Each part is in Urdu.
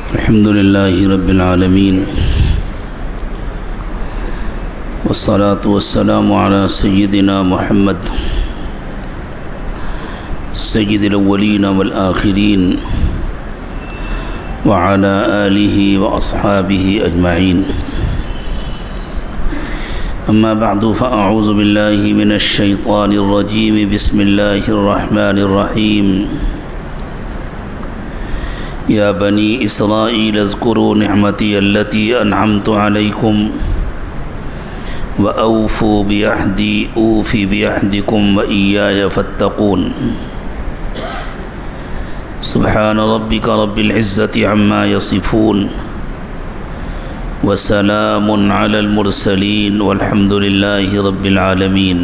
الحمد لله رب العالمين والصلاة والسلام على سيدنا محمد سيد الأولين والآخرين وعلى آله وأصحابه أجمعين. أما بعد فأعوذ بالله من الشيطان الرجيم. بسم الله الرحمن الرحيم. يا بني إسرائيل اذكروا نعمتي التي أنعمت عليكم وأوفوا بعهدي أوف بعهدكم وإياي فاتقون. سبحان ربك رب العزة عما يصفون وسلام على المرسلين والحمد لله رب العالمين.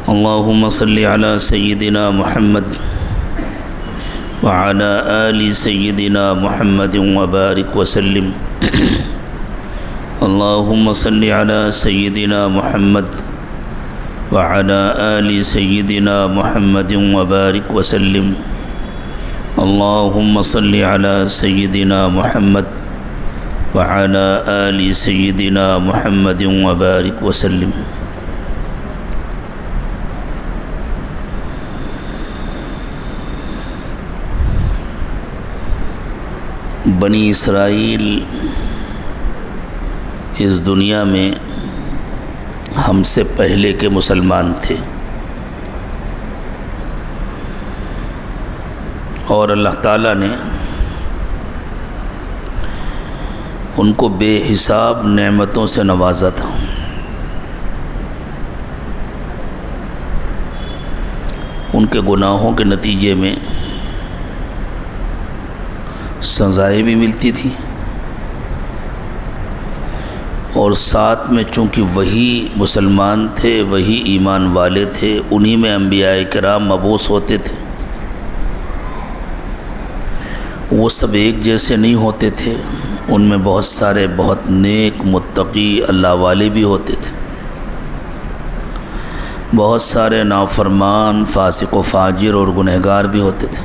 اللهم صل على سيدنا محمد وعلى آل سيدنا محمد وبارك وسلم. اللهم صل على سيدنا محمد وعلى آل سيدنا محمد وبارك وسلم. اللهم صل على سيدنا محمد وعلى آل سيدنا محمد وبارك وسلم. بنی اسرائیل اس دنیا میں ہم سے پہلے کے مسلمان تھے، اور اللہ تعالیٰ نے ان کو بے حساب نعمتوں سے نوازا تھا. ان کے گناہوں کے نتیجے میں سزائیں بھی ملتی تھی، اور ساتھ میں چونکہ وہی مسلمان تھے، وہی ایمان والے تھے، انہی میں انبیاء کرام مبعوث ہوتے تھے. وہ سب ایک جیسے نہیں ہوتے تھے، ان میں بہت سارے بہت نیک متقی اللہ والے بھی ہوتے تھے، بہت سارے نافرمان فاسق و فاجر اور گنہگار بھی ہوتے تھے.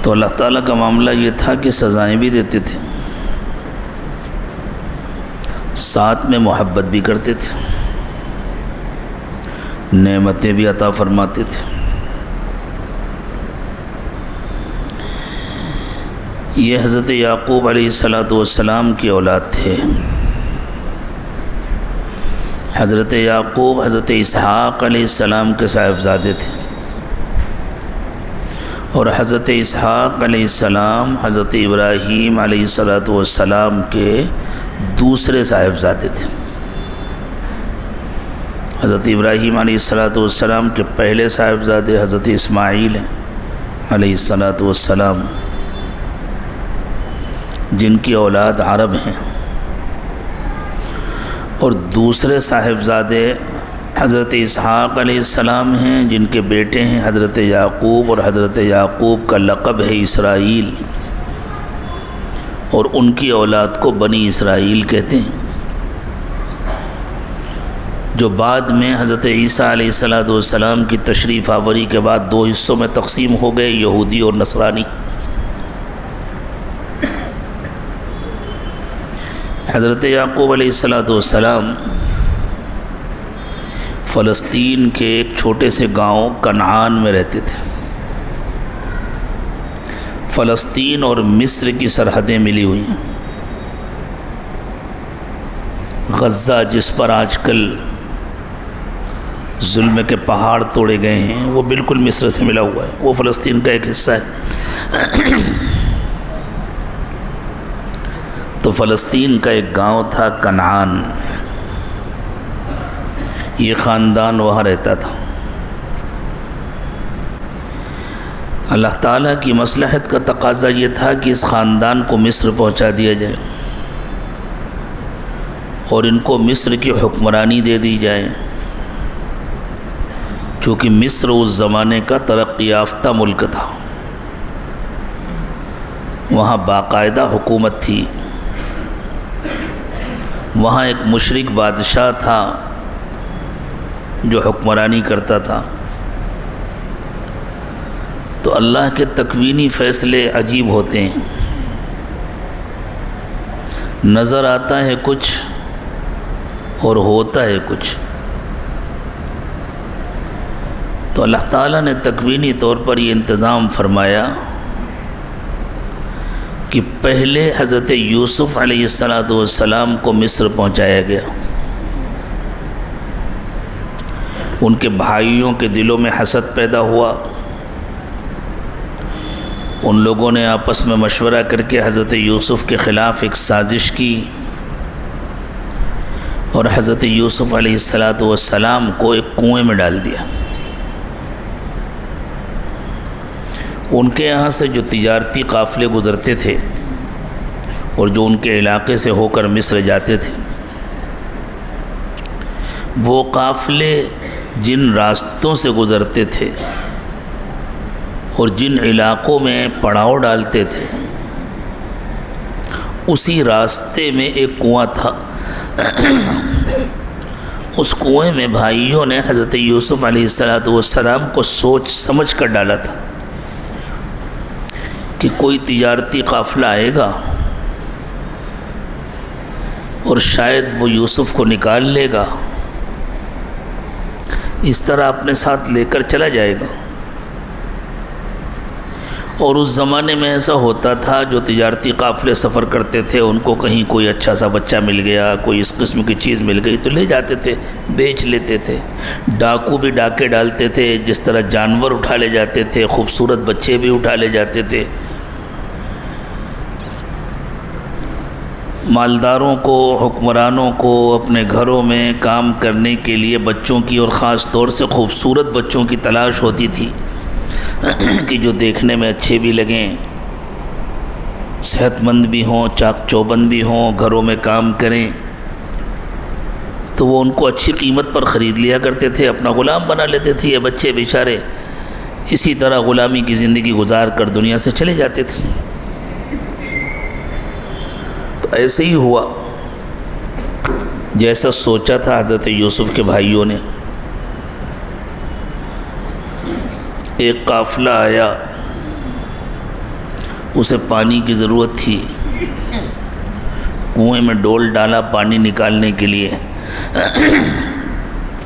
تو اللہ تعالیٰ کا معاملہ یہ تھا کہ سزائیں بھی دیتے تھے، ساتھ میں محبت بھی کرتے تھے، نعمتیں بھی عطا فرماتے تھے. یہ حضرت یعقوب علیہ السلام کی اولاد تھے. حضرت یعقوب حضرت اسحاق علیہ السلام کے صاحبزادے تھے، اور حضرت اسحاق علیہ السلام حضرت ابراہیم علیہ السلام کے دوسرے صاحبزادے تھے. حضرت ابراہیم علیہ السلام کے پہلے صاحبزادے حضرت اسماعیل ہیں علیہ السلام، جن کی اولاد عرب ہیں، اور دوسرے صاحبزادے حضرت اسحاق علیہ السلام ہیں، جن کے بیٹے ہیں حضرت یعقوب، اور حضرت یعقوب کا لقب ہے اسرائیل، اور ان کی اولاد کو بنی اسرائیل کہتے ہیں، جو بعد میں حضرت عیسیٰ علیہ السلام کی تشریف آوری کے بعد دو حصوں میں تقسیم ہو گئے، یہودی اور نصرانی. حضرت یعقوب علیہ السلام فلسطین کے ایک چھوٹے سے گاؤں کنعان میں رہتے تھے. فلسطین اور مصر کی سرحدیں ملی ہوئی ہیں. غزہ جس پر آج کل ظلم کے پہاڑ توڑے گئے ہیں، وہ بالکل مصر سے ملا ہوا ہے، وہ فلسطین کا ایک حصہ ہے. تو فلسطین کا ایک گاؤں تھا کنعان، یہ خاندان وہاں رہتا تھا. اللہ تعالیٰ کی مصلحت کا تقاضا یہ تھا کہ اس خاندان کو مصر پہنچا دیا جائے، اور ان کو مصر کی حکمرانی دے دی جائے، چونکہ مصر اس زمانے کا ترقی یافتہ ملک تھا. وہاں باقاعدہ حکومت تھی، وہاں ایک مشرک بادشاہ تھا جو حکمرانی کرتا تھا. تو اللہ کے تکوینی فیصلے عجیب ہوتے ہیں، نظر آتا ہے کچھ اور ہوتا ہے کچھ۔ تو اللہ تعالیٰ نے تکوینی طور پر یہ انتظام فرمایا کہ پہلے حضرت یوسف علیہ السلام کو مصر پہنچایا گیا۔ ان کے بھائیوں کے دلوں میں حسد پیدا ہوا، ان لوگوں نے آپس میں مشورہ کر کے حضرت یوسف کے خلاف ایک سازش کی اور حضرت یوسف علیہ السلام کو ایک کنویں میں ڈال دیا۔ ان کے یہاں سے جو تجارتی قافلے گزرتے تھے اور جو ان کے علاقے سے ہو کر مصر جاتے تھے، وہ قافلے جن راستوں سے گزرتے تھے اور جن علاقوں میں پڑاؤ ڈالتے تھے، اسی راستے میں ایک کنواں تھا۔ اس کنویں میں بھائیوں نے حضرت یوسف علیہ السلام کو سوچ سمجھ کر ڈالا تھا کہ کوئی تجارتی قافلہ آئے گا اور شاید وہ یوسف کو نکال لے گا، اس طرح اپنے ساتھ لے کر چلا جائے گا۔ اور اس زمانے میں ایسا ہوتا تھا، جو تجارتی قافلے سفر کرتے تھے ان کو کہیں کوئی اچھا سا بچہ مل گیا، کوئی اس قسم کی چیز مل گئی تو لے جاتے تھے، بیچ لیتے تھے۔ ڈاکو بھی ڈاکے ڈالتے تھے، جس طرح جانور اٹھا لے جاتے تھے، خوبصورت بچے بھی اٹھا لے جاتے تھے۔ مالداروں کو، حکمرانوں کو اپنے گھروں میں کام کرنے کے لیے بچوں کی، اور خاص طور سے خوبصورت بچوں کی تلاش ہوتی تھی کہ جو دیکھنے میں اچھے بھی لگیں، صحت مند بھی ہوں، چاق چوبند بھی ہوں، گھروں میں کام کریں، تو وہ ان کو اچھی قیمت پر خرید لیا کرتے تھے، اپنا غلام بنا لیتے تھے۔ یہ بچے بیچارے اسی طرح غلامی کی زندگی گزار کر دنیا سے چلے جاتے تھے۔ تو ایسے ہی ہوا جیسا سوچا تھا حضرت یوسف کے بھائیوں نے۔ ایک قافلہ آیا، اسے پانی کی ضرورت تھی، کنویں میں ڈول ڈالا پانی نکالنے کے لیے۔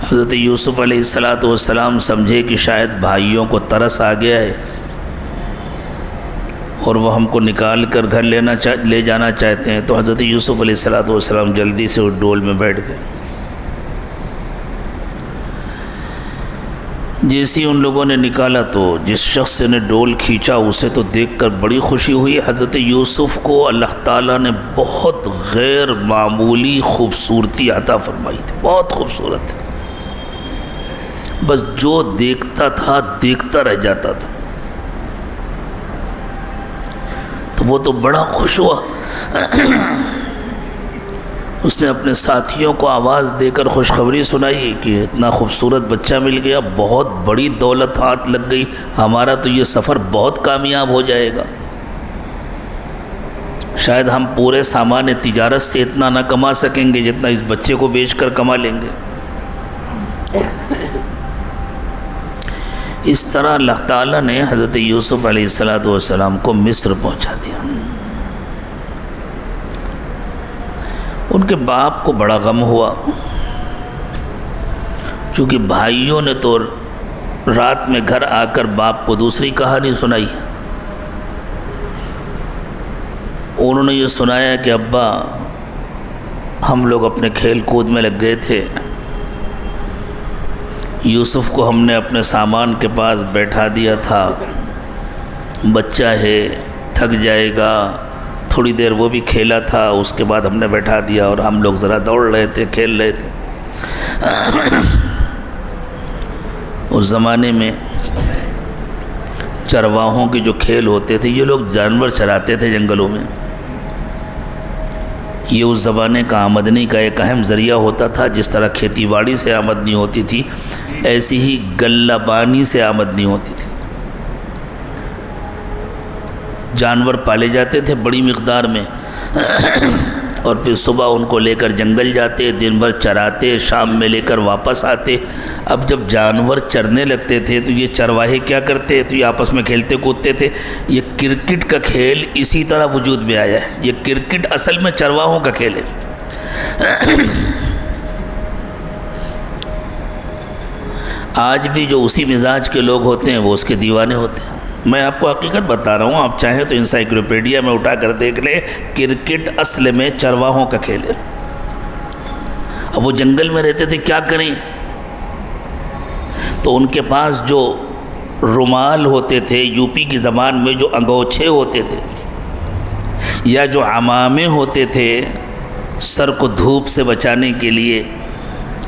حضرت یوسف علیہ السلام سمجھے کہ شاید بھائیوں کو ترس آ گیا ہے اور وہ ہم کو نکال کر گھر لے جانا چاہتے ہیں، تو حضرت یوسف علیہ السلام جلدی سے اس ڈول میں بیٹھ گئے۔ جیسے ان لوگوں نے نکالا تو جس شخص نے ڈول کھینچا اسے تو دیکھ کر بڑی خوشی ہوئی۔ حضرت یوسف کو اللہ تعالیٰ نے بہت غیر معمولی خوبصورتی عطا فرمائی تھی، بہت خوبصورت، بس جو دیکھتا تھا دیکھتا رہ جاتا تھا۔ تو وہ تو بڑا خوش ہوا، اس نے اپنے ساتھیوں کو آواز دے کر خوشخبری سنائی کہ اتنا خوبصورت بچہ مل گیا، بہت بڑی دولت ہاتھ لگ گئی، ہمارا تو یہ سفر بہت کامیاب ہو جائے گا، شاید ہم پورے سامان تجارت سے اتنا نہ کما سکیں گے جتنا اس بچے کو بیچ کر کما لیں گے۔ اس طرح اللہ تعالیٰ نے حضرت یوسف علیہ السلام کو مصر پہنچا دیا۔ ان کے باپ کو بڑا غم ہوا، چونکہ بھائیوں نے تو رات میں گھر آ کر باپ کو دوسری کہانی سنائی۔ انہوں نے یہ سنایا کہ ابا ہم لوگ اپنے کھیل کود میں لگ گئے تھے، یوسف کو ہم نے اپنے سامان کے پاس بیٹھا دیا تھا، بچہ ہے تھک جائے گا، تھوڑی دیر وہ بھی کھیلا تھا، اس کے بعد ہم نے بیٹھا دیا اور ہم لوگ ذرا دوڑ رہے تھے، کھیل رہے تھے۔ اس زمانے میں چرواہوں کے جو کھیل ہوتے تھے، یہ لوگ جانور چراتے تھے جنگلوں میں، یہ اس زمانے کا آمدنی کا ایک اہم ذریعہ ہوتا تھا۔ جس طرح کھیتی باڑی سے آمدنی ہوتی تھی، ایسی ہی غلہ بانی سے آمدنی ہوتی تھی۔ جانور پالے جاتے تھے بڑی مقدار میں، اور پھر صبح ان کو لے کر جنگل جاتے، دن بھر چراتے، شام میں لے کر واپس آتے۔ اب جب جانور چرنے لگتے تھے تو یہ چرواہے کیا کرتے؟ تو یہ آپس میں کھیلتے کودتے تھے۔ یہ کرکٹ کا کھیل اسی طرح وجود میں آیا ہے۔ یہ کرکٹ اصل میں چرواہوں کا کھیل ہے۔ آج بھی جو اسی مزاج کے لوگ ہوتے ہیں وہ اس کے دیوانے ہوتے ہیں۔ میں آپ کو حقیقت بتا رہا ہوں، آپ چاہیں تو انسائکلوپیڈیا میں اٹھا کر دیکھ لیں، کرکٹ اصل میں چرواہوں کا کھیل ہے۔ اب وہ جنگل میں رہتے تھے، کیا کریں؟ تو ان کے پاس جو رومال ہوتے تھے، یو پی کی زبان میں جو انگوچھے ہوتے تھے، یا جو عمامے ہوتے تھے سر کو دھوپ سے بچانے کے لیے،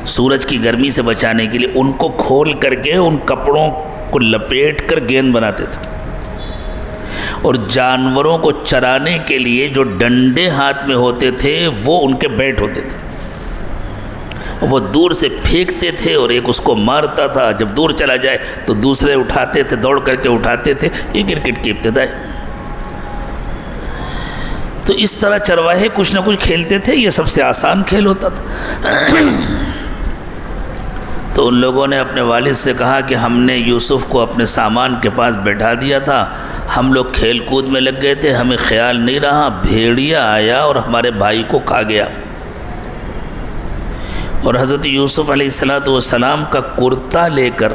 سورج کی گرمی سے بچانے کے لیے، ان کو کھول کر کے ان کپڑوں کو لپیٹ کر گیند بناتے تھے۔ اور جانوروں کو چرانے کے لیے جو ڈنڈے ہاتھ میں ہوتے تھے وہ ان کے بیٹ ہوتے تھے۔ وہ دور سے پھینکتے تھے اور ایک اس کو مارتا تھا، جب دور چلا جائے تو دوسرے اٹھاتے تھے، دوڑ کر کے اٹھاتے تھے۔ یہ کرکٹ کی ابتدا ہے۔ تو اس طرح چرواہے کچھ نہ کچھ کھیلتے تھے، یہ سب سے آسان کھیل ہوتا تھا۔ تو ان لوگوں نے اپنے والد سے کہا کہ ہم نے یوسف کو اپنے سامان کے پاس بیٹھا دیا تھا، ہم لوگ کھیل کود میں لگ گئے تھے، ہمیں خیال نہیں رہا، بھیڑیا آیا اور ہمارے بھائی کو کھا گیا۔ اور حضرت یوسف علیہ السلام کا کرتا لے کر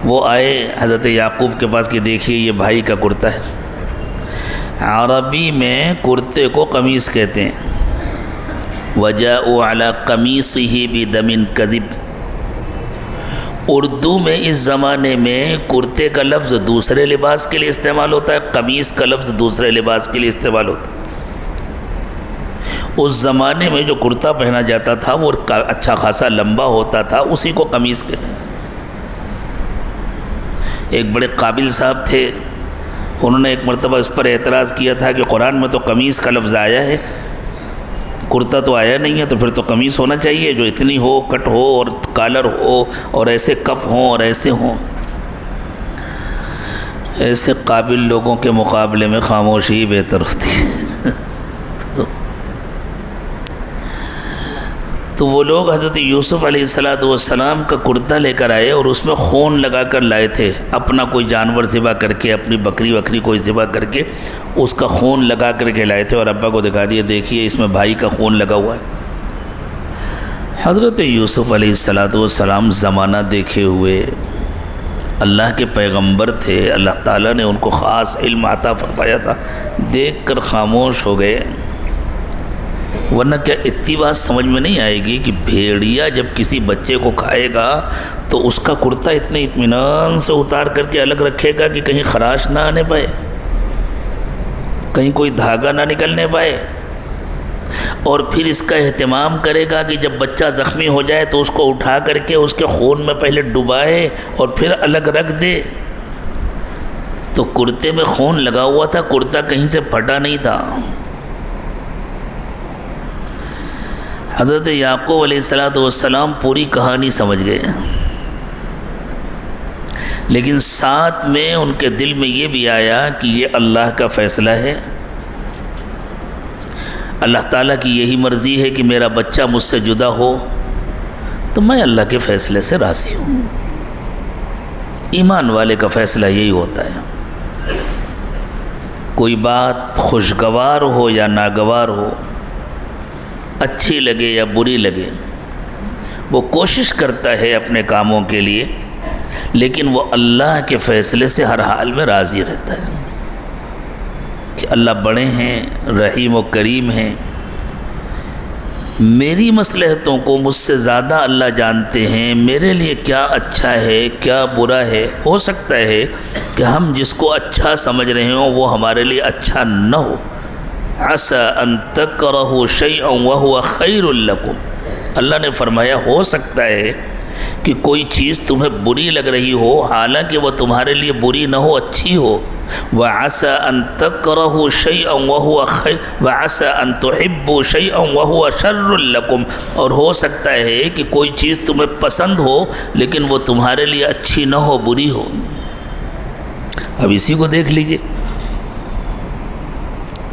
وہ آئے حضرت یعقوب کے پاس کہ دیکھیے یہ بھائی کا کرتا ہے۔ عربی میں کرتے کو قمیص کہتے ہیں۔ وَجَاءُوا عَلَىٰ قَمِيصِهِ بِدَمٍ كَذِبٍ۔ اردو میں اس زمانے میں کرتے کا لفظ دوسرے لباس کے لیے استعمال ہوتا ہے، قمیص کا لفظ دوسرے لباس کے لیے استعمال ہوتا ہے۔ اس زمانے میں جو کرتا پہنا جاتا تھا وہ اچھا خاصا لمبا ہوتا تھا، اسی کو قمیص کہتے ہیں۔ ایک بڑے قابل صاحب تھے، انہوں نے ایک مرتبہ اس پر اعتراض کیا تھا کہ قرآن میں تو قمیص کا لفظ آیا ہے، کرتا تو آیا نہیں ہے، تو پھر تو قمیص ہونا چاہیے جو اتنی ہو، کٹ ہو اور کالر ہو اور ایسے کف ہوں اور ایسے ہوں۔ ایسے قابل لوگوں کے مقابلے میں خاموشی بہتر ہوتی ہے۔ تو وہ لوگ حضرت یوسف علیہ السلام کا کرتا لے کر آئے اور اس میں خون لگا کر لائے تھے، اپنا کوئی جانور ذبح کر کے، اپنی بکری وکری کوئی ذبح کر کے اس کا خون لگا کر کے لائے تھے، اور ابا کو دکھا دیا، دیکھیے اس میں بھائی کا خون لگا ہوا ہے۔ حضرت یوسف علیہ السلام زمانہ دیکھے ہوئے اللہ کے پیغمبر تھے، اللہ تعالیٰ نے ان کو خاص علم عطا فرمایا تھا، دیکھ کر خاموش ہو گئے۔ ورنہ کیا اتنی بات سمجھ میں نہیں آئے گی کہ بھیڑیا جب کسی بچے کو کھائے گا تو اس کا کرتا اتنے اطمینان سے اتار کر کے الگ رکھے گا کہ کہیں خراش نہ آنے پائے، کہیں کوئی دھاگا نہ نکلنے پائے، اور پھر اس کا اہتمام کرے گا کہ جب بچہ زخمی ہو جائے تو اس کو اٹھا کر کے اس کے خون میں پہلے ڈبائے اور پھر الگ رکھ دے۔ تو کرتے میں خون لگا ہوا تھا، کرتا کہیں سے پھٹا نہیں تھا۔ حضرت یعقوب علیہ السلام پوری کہانی سمجھ گئے، لیکن ساتھ میں ان کے دل میں یہ بھی آیا کہ یہ اللہ کا فیصلہ ہے، اللہ تعالیٰ کی یہی مرضی ہے کہ میرا بچہ مجھ سے جدا ہو، تو میں اللہ کے فیصلے سے راضی ہوں۔ ایمان والے کا فیصلہ یہی ہوتا ہے، کوئی بات خوشگوار ہو یا ناگوار ہو، اچھی لگے یا بری لگے، وہ کوشش کرتا ہے اپنے کاموں کے لیے، لیکن وہ اللہ کے فیصلے سے ہر حال میں راضی رہتا ہے کہ اللہ بڑے ہیں، رحیم و کریم ہیں، میری مصلحتوں کو مجھ سے زیادہ اللہ جانتے ہیں، میرے لیے کیا اچھا ہے کیا برا ہے۔ ہو سکتا ہے کہ ہم جس کو اچھا سمجھ رہے ہوں وہ ہمارے لیے اچھا نہ ہو۔ عَسَىٰ أَن تَكْرَهُوا شَيْئًا وَهُوَ خَيْرٌ لَكُمْ، اللہ نے فرمایا ہو سکتا ہے کہ کوئی چیز تمہیں بری لگ رہی ہو حالانکہ وہ تمہارے لیے بری نہ ہو، اچھی ہو۔ وَعَسَىٰ أَن تَكْرَهُوا شَيْئًا وَعَسَىٰ أَن تُحِبُّوا شَيْئًا وَهُوَ شَرٌّ لَكُمْ، اور ہو سکتا ہے کہ کوئی چیز تمہیں پسند ہو لیکن وہ تمہارے لیے اچھی نہ ہو، بری ہو۔ اب اسی کو دیکھ لیجئے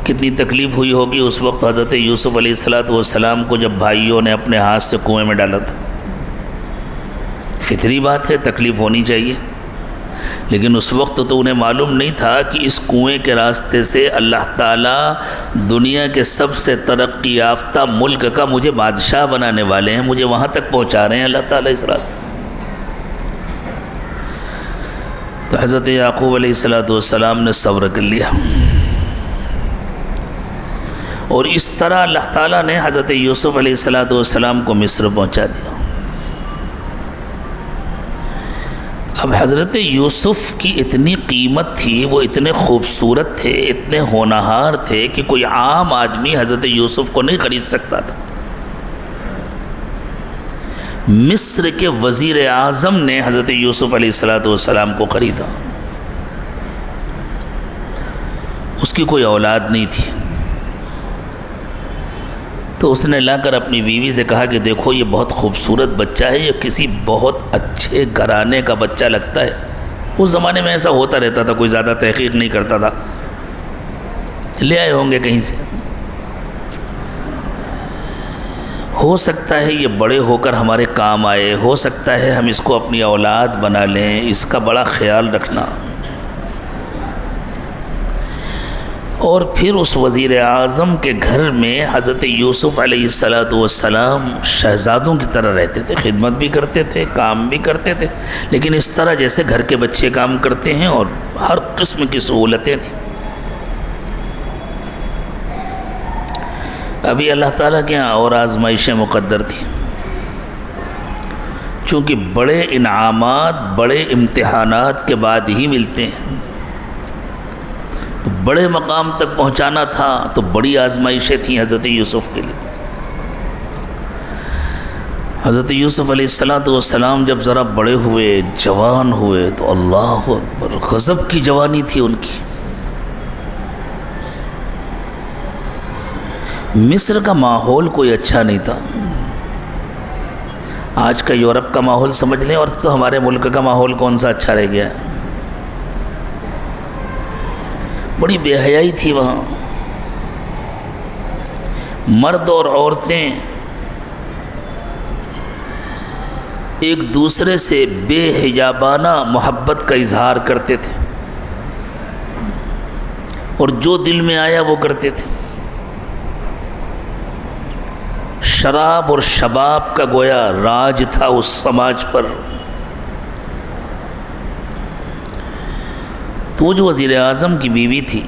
کتنی تکلیف ہوئی ہوگی اس وقت حضرت یوسف علیہ السلام کو جب بھائیوں نے اپنے ہاتھ سے کنویں میں ڈالا تھا۔ فطری بات ہے، تکلیف ہونی چاہیے، لیکن اس وقت تو انہیں معلوم نہیں تھا کہ اس کنویں کے راستے سے اللہ تعالیٰ دنیا کے سب سے ترقی یافتہ ملک کا مجھے بادشاہ بنانے والے ہیں، مجھے وہاں تک پہنچا رہے ہیں اللہ تعالیٰ اس رات۔ تو حضرت یعقوب علیہ السلام نے صبر کر لیا، اور اس طرح اللہ تعالیٰ نے حضرت یوسف علیہ السلام کو مصر پہنچا دیا۔ اب حضرت یوسف کی اتنی قیمت تھی، وہ اتنے خوبصورت تھے، اتنے ہونہار تھے کہ کوئی عام آدمی حضرت یوسف کو نہیں خرید سکتا تھا۔ مصر کے وزیر اعظم نے حضرت یوسف علیہ السلام کو خریدا۔ اس کی کوئی اولاد نہیں تھی، تو اس نے لا کر اپنی بیوی سے کہا کہ دیکھو یہ بہت خوبصورت بچہ ہے، یہ کسی بہت اچھے گھرانے کا بچہ لگتا ہے۔ اس زمانے میں ایسا ہوتا رہتا تھا، کوئی زیادہ تحقیق نہیں کرتا تھا، لے آئے ہوں گے کہیں سے، ہو سکتا ہے یہ بڑے ہو کر ہمارے کام آئے، ہو سکتا ہے ہم اس کو اپنی اولاد بنا لیں، اس کا بڑا خیال رکھنا۔ اور پھر اس وزیر اعظم کے گھر میں حضرت یوسف علیہ السلام شہزادوں کی طرح رہتے تھے، خدمت بھی کرتے تھے، کام بھی کرتے تھے، لیکن اس طرح جیسے گھر کے بچے کام کرتے ہیں، اور ہر قسم کی سہولتیں تھیں۔ ابھی اللہ تعالیٰ کے یہاں اور آزمائشیں مقدر تھیں، چونکہ بڑے انعامات بڑے امتحانات کے بعد ہی ملتے ہیں، تو بڑے مقام تک پہنچانا تھا تو بڑی آزمائشیں تھیں حضرت یوسف کے لیے۔ حضرت یوسف علیہ السلام جب ذرا بڑے ہوئے، جوان ہوئے، تو اللہ اکبر، غضب کی جوانی تھی ان کی۔ مصر کا ماحول کوئی اچھا نہیں تھا، آج کا یورپ کا ماحول سمجھ لیں، اور تو ہمارے ملک کا ماحول کون سا اچھا رہ گیا ہے۔ بڑی بے حیائی تھی وہاں، مرد اور عورتیں ایک دوسرے سے بے حجابانہ محبت کا اظہار کرتے تھے، اور جو دل میں آیا وہ کرتے تھے۔ شراب اور شباب کا گویا راج تھا اس سماج پر۔ تو وہ جو وزیر اعظم کی بیوی تھی،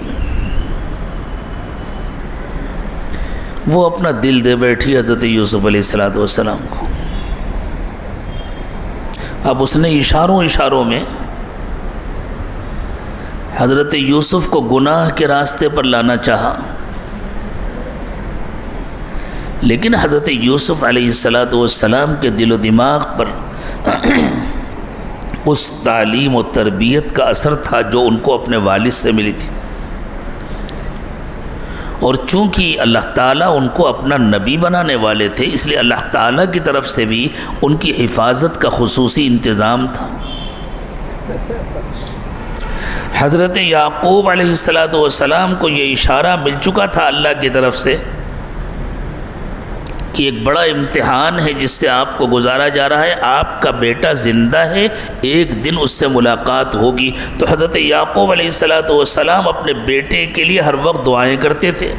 وہ اپنا دل دے بیٹھی حضرت یوسف علیہ السلام کو۔ اب اس نے اشاروں میں حضرت یوسف کو گناہ کے راستے پر لانا چاہا، لیکن حضرت یوسف علیہ السلام کے دل و دماغ پر اس تعلیم و تربیت کا اثر تھا جو ان کو اپنے والد سے ملی تھی، اور چونکہ اللہ تعالیٰ ان کو اپنا نبی بنانے والے تھے، اس لیے اللہ تعالیٰ کی طرف سے بھی ان کی حفاظت کا خصوصی انتظام تھا۔ حضرت یعقوب علیہ السلام کو یہ اشارہ مل چکا تھا اللہ کی طرف سے کہ ایک بڑا امتحان ہے جس سے آپ کو گزارا جا رہا ہے، آپ کا بیٹا زندہ ہے، ایک دن اس سے ملاقات ہوگی۔ تو حضرت یعقوب علیہ السلام اپنے بیٹے کے لیے ہر وقت دعائیں کرتے تھے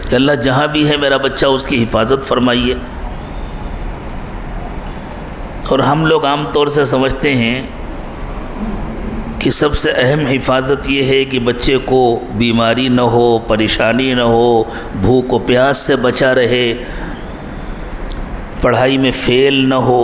کہ اللہ جہاں بھی ہے میرا بچہ اس کی حفاظت فرمائیے۔ اور ہم لوگ عام طور سے سمجھتے ہیں کہ سب سے اہم حفاظت یہ ہے کہ بچے کو بیماری نہ ہو، پریشانی نہ ہو، بھوک و پیاس سے بچا رہے، پڑھائی میں فیل نہ ہو۔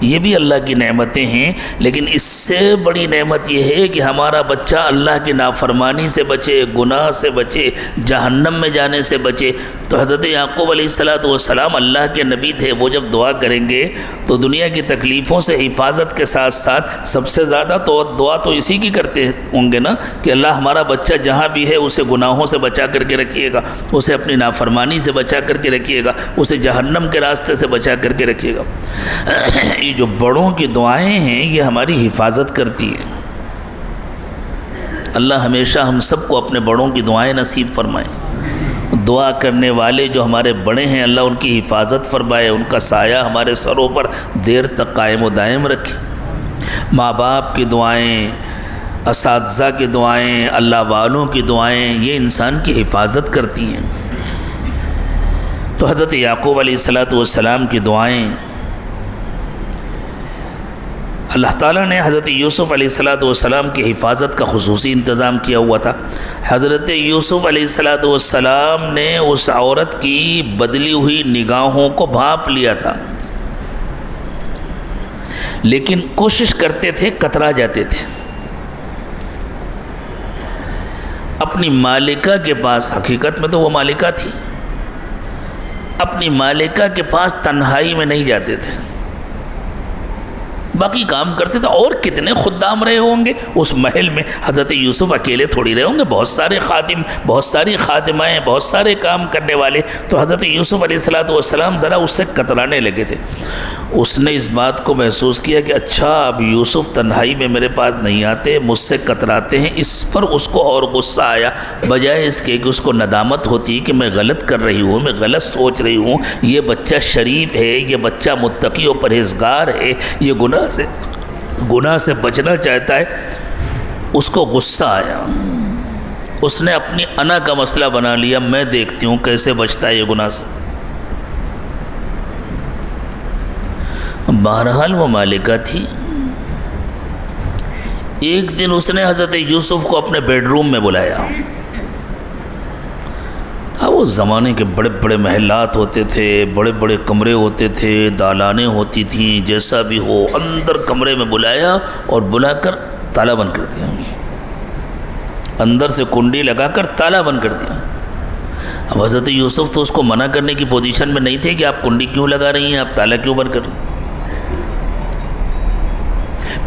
یہ بھی اللہ کی نعمتیں ہیں، لیکن اس سے بڑی نعمت یہ ہے کہ ہمارا بچہ اللہ کی نافرمانی سے بچے، گناہ سے بچے، جہنم میں جانے سے بچے۔ تو حضرت یعقوب علیہ السلام اللہ کے نبی تھے، وہ جب دعا کریں گے تو دنیا کی تکلیفوں سے حفاظت کے ساتھ ساتھ سب سے زیادہ تو دعا تو اسی کی کرتے ہوں گے نا، کہ اللہ ہمارا بچہ جہاں بھی ہے اسے گناہوں سے بچا کر کے رکھیے گا، اسے اپنی نافرمانی سے بچا کر کے رکھیے گا، اسے جہنم کے راستے سے بچا کر کے رکھیے گا۔ یہ جو بڑوں کی دعائیں ہیں یہ ہماری حفاظت کرتی ہیں۔ اللہ ہمیشہ ہم سب کو اپنے بڑوں کی دعائیں نصیب فرمائیں. دعا کرنے والے جو ہمارے بڑے ہیں اللہ ان کی حفاظت فرمائے، ان کا سایہ ہمارے سروں پر دیر تک قائم و دائم رکھے. ماں باپ کی دعائیں، اساتذہ کی دعائیں، اللہ والوں کی دعائیں، یہ انسان کی حفاظت کرتی ہیں. تو حضرت یعقوب علیہ السلام کی دعائیں، اللہ تعالیٰ نے حضرت یوسف علیہ السلام کی حفاظت کا خصوصی انتظام کیا ہوا تھا. حضرت یوسف علیہ السلام نے اس عورت کی بدلی ہوئی نگاہوں کو بھانپ لیا تھا، لیکن کوشش کرتے تھے، کترا جاتے تھے. اپنی مالکہ کے پاس، حقیقت میں تو وہ مالکہ تھی، اپنی مالکہ کے پاس تنہائی میں نہیں جاتے تھے، باقی کام کرتے تھے. اور کتنے خدام رہے ہوں گے اس محل میں، حضرت یوسف اکیلے تھوڑی رہے ہوں گے، بہت سارے خادم، بہت ساری خادمائیں، بہت سارے کام کرنے والے. تو حضرت یوسف علیہ السلام ذرا اس سے کترانے لگے تھے. اس نے اس بات کو محسوس کیا کہ اچھا اب یوسف تنہائی میں میرے پاس نہیں آتے، مجھ سے کتراتے ہیں. اس پر اس کو اور غصہ آیا، بجائے اس کے کہ اس کو ندامت ہوتی کہ میں غلط کر رہی ہوں، میں غلط سوچ رہی ہوں، یہ بچہ شریف ہے، یہ بچہ متقی و پرہیزگار ہے، یہ گناہ سے بچنا چاہتا ہے. اس کو غصہ آیا، اس نے اپنی انا کا مسئلہ بنا لیا، میں دیکھتی ہوں کیسے بچتا ہے یہ گناہ سے. بہرحال وہ مالکہ تھی. ایک دن اس نے حضرت یوسف کو اپنے بیڈ روم میں بلایا. وہ زمانے کے بڑے بڑے محلات ہوتے تھے، بڑے بڑے کمرے ہوتے تھے، دالانیں ہوتی تھیں، جیسا بھی ہو اندر کمرے میں بلایا اور بلا کر تالا بند کر دیا. اندر سے کنڈی لگا کر تالا بند کر دیا. اب حضرت یوسف تو اس کو منع کرنے کی پوزیشن میں نہیں تھے کہ آپ کنڈی کیوں لگا رہی ہیں، آپ تالا کیوں بند کر رہی ہیں.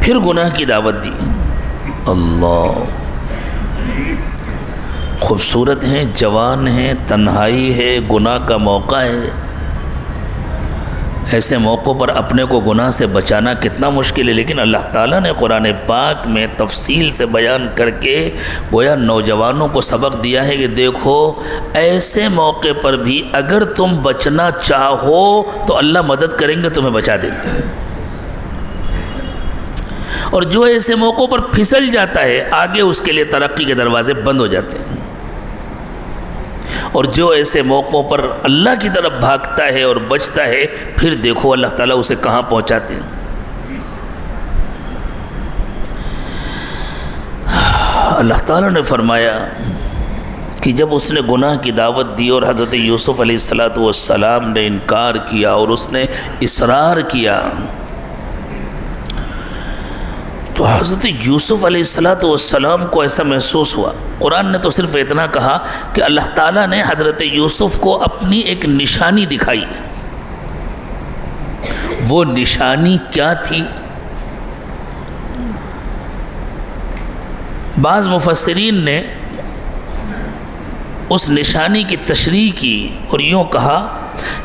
پھر گناہ کی دعوت دی. اللہ، خوبصورت ہیں، جوان ہیں، تنہائی ہے، گناہ کا موقع ہے. ایسے موقعوں پر اپنے کو گناہ سے بچانا کتنا مشکل ہے، لیکن اللہ تعالیٰ نے قرآن پاک میں تفصیل سے بیان کر کے گویا نوجوانوں کو سبق دیا ہے کہ دیکھو ایسے موقع پر بھی اگر تم بچنا چاہو تو اللہ مدد کریں گے، تمہیں بچا دیں گے. اور جو ایسے موقعوں پر پھسل جاتا ہے آگے اس کے لیے ترقی کے دروازے بند ہو جاتے ہیں. اور جو ایسے موقعوں پر اللہ کی طرف بھاگتا ہے اور بچتا ہے، پھر دیکھو اللہ تعالیٰ اسے کہاں پہنچاتے ہیں. اللہ تعالیٰ نے فرمایا کہ جب اس نے گناہ کی دعوت دی اور حضرت یوسف علیہ السلام نے انکار کیا اور اس نے اصرار کیا، تو حضرت یوسف علیہ السلام کو ایسا محسوس ہوا. قرآن نے تو صرف اتنا کہا کہ اللہ تعالیٰ نے حضرت یوسف کو اپنی ایک نشانی دکھائی. وہ نشانی کیا تھی؟ بعض مفسرین نے اس نشانی کی تشریح کی اور یوں کہا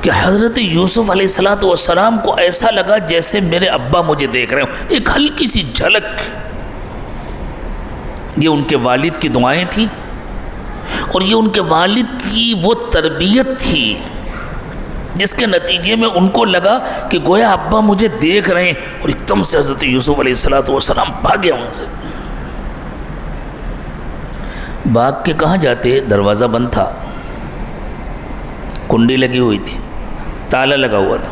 کہ حضرت یوسف علیہ السلام کو ایسا لگا جیسے میرے ابا مجھے دیکھ رہے ہوں. ایک ہلکی سی جھلک. یہ ان کے والد کی دعائیں تھیں اور یہ ان کے والد کی وہ تربیت تھی جس کے نتیجے میں ان کو لگا کہ گویا ابا مجھے دیکھ رہے ہیں. اور ایک دم سے حضرت یوسف علیہ السلام بھاگے وہاں سے. بھاگ کے کہاں جاتے؟ دروازہ بند تھا، کنڈی لگی ہوئی تھی، تالا لگا ہوا تھا.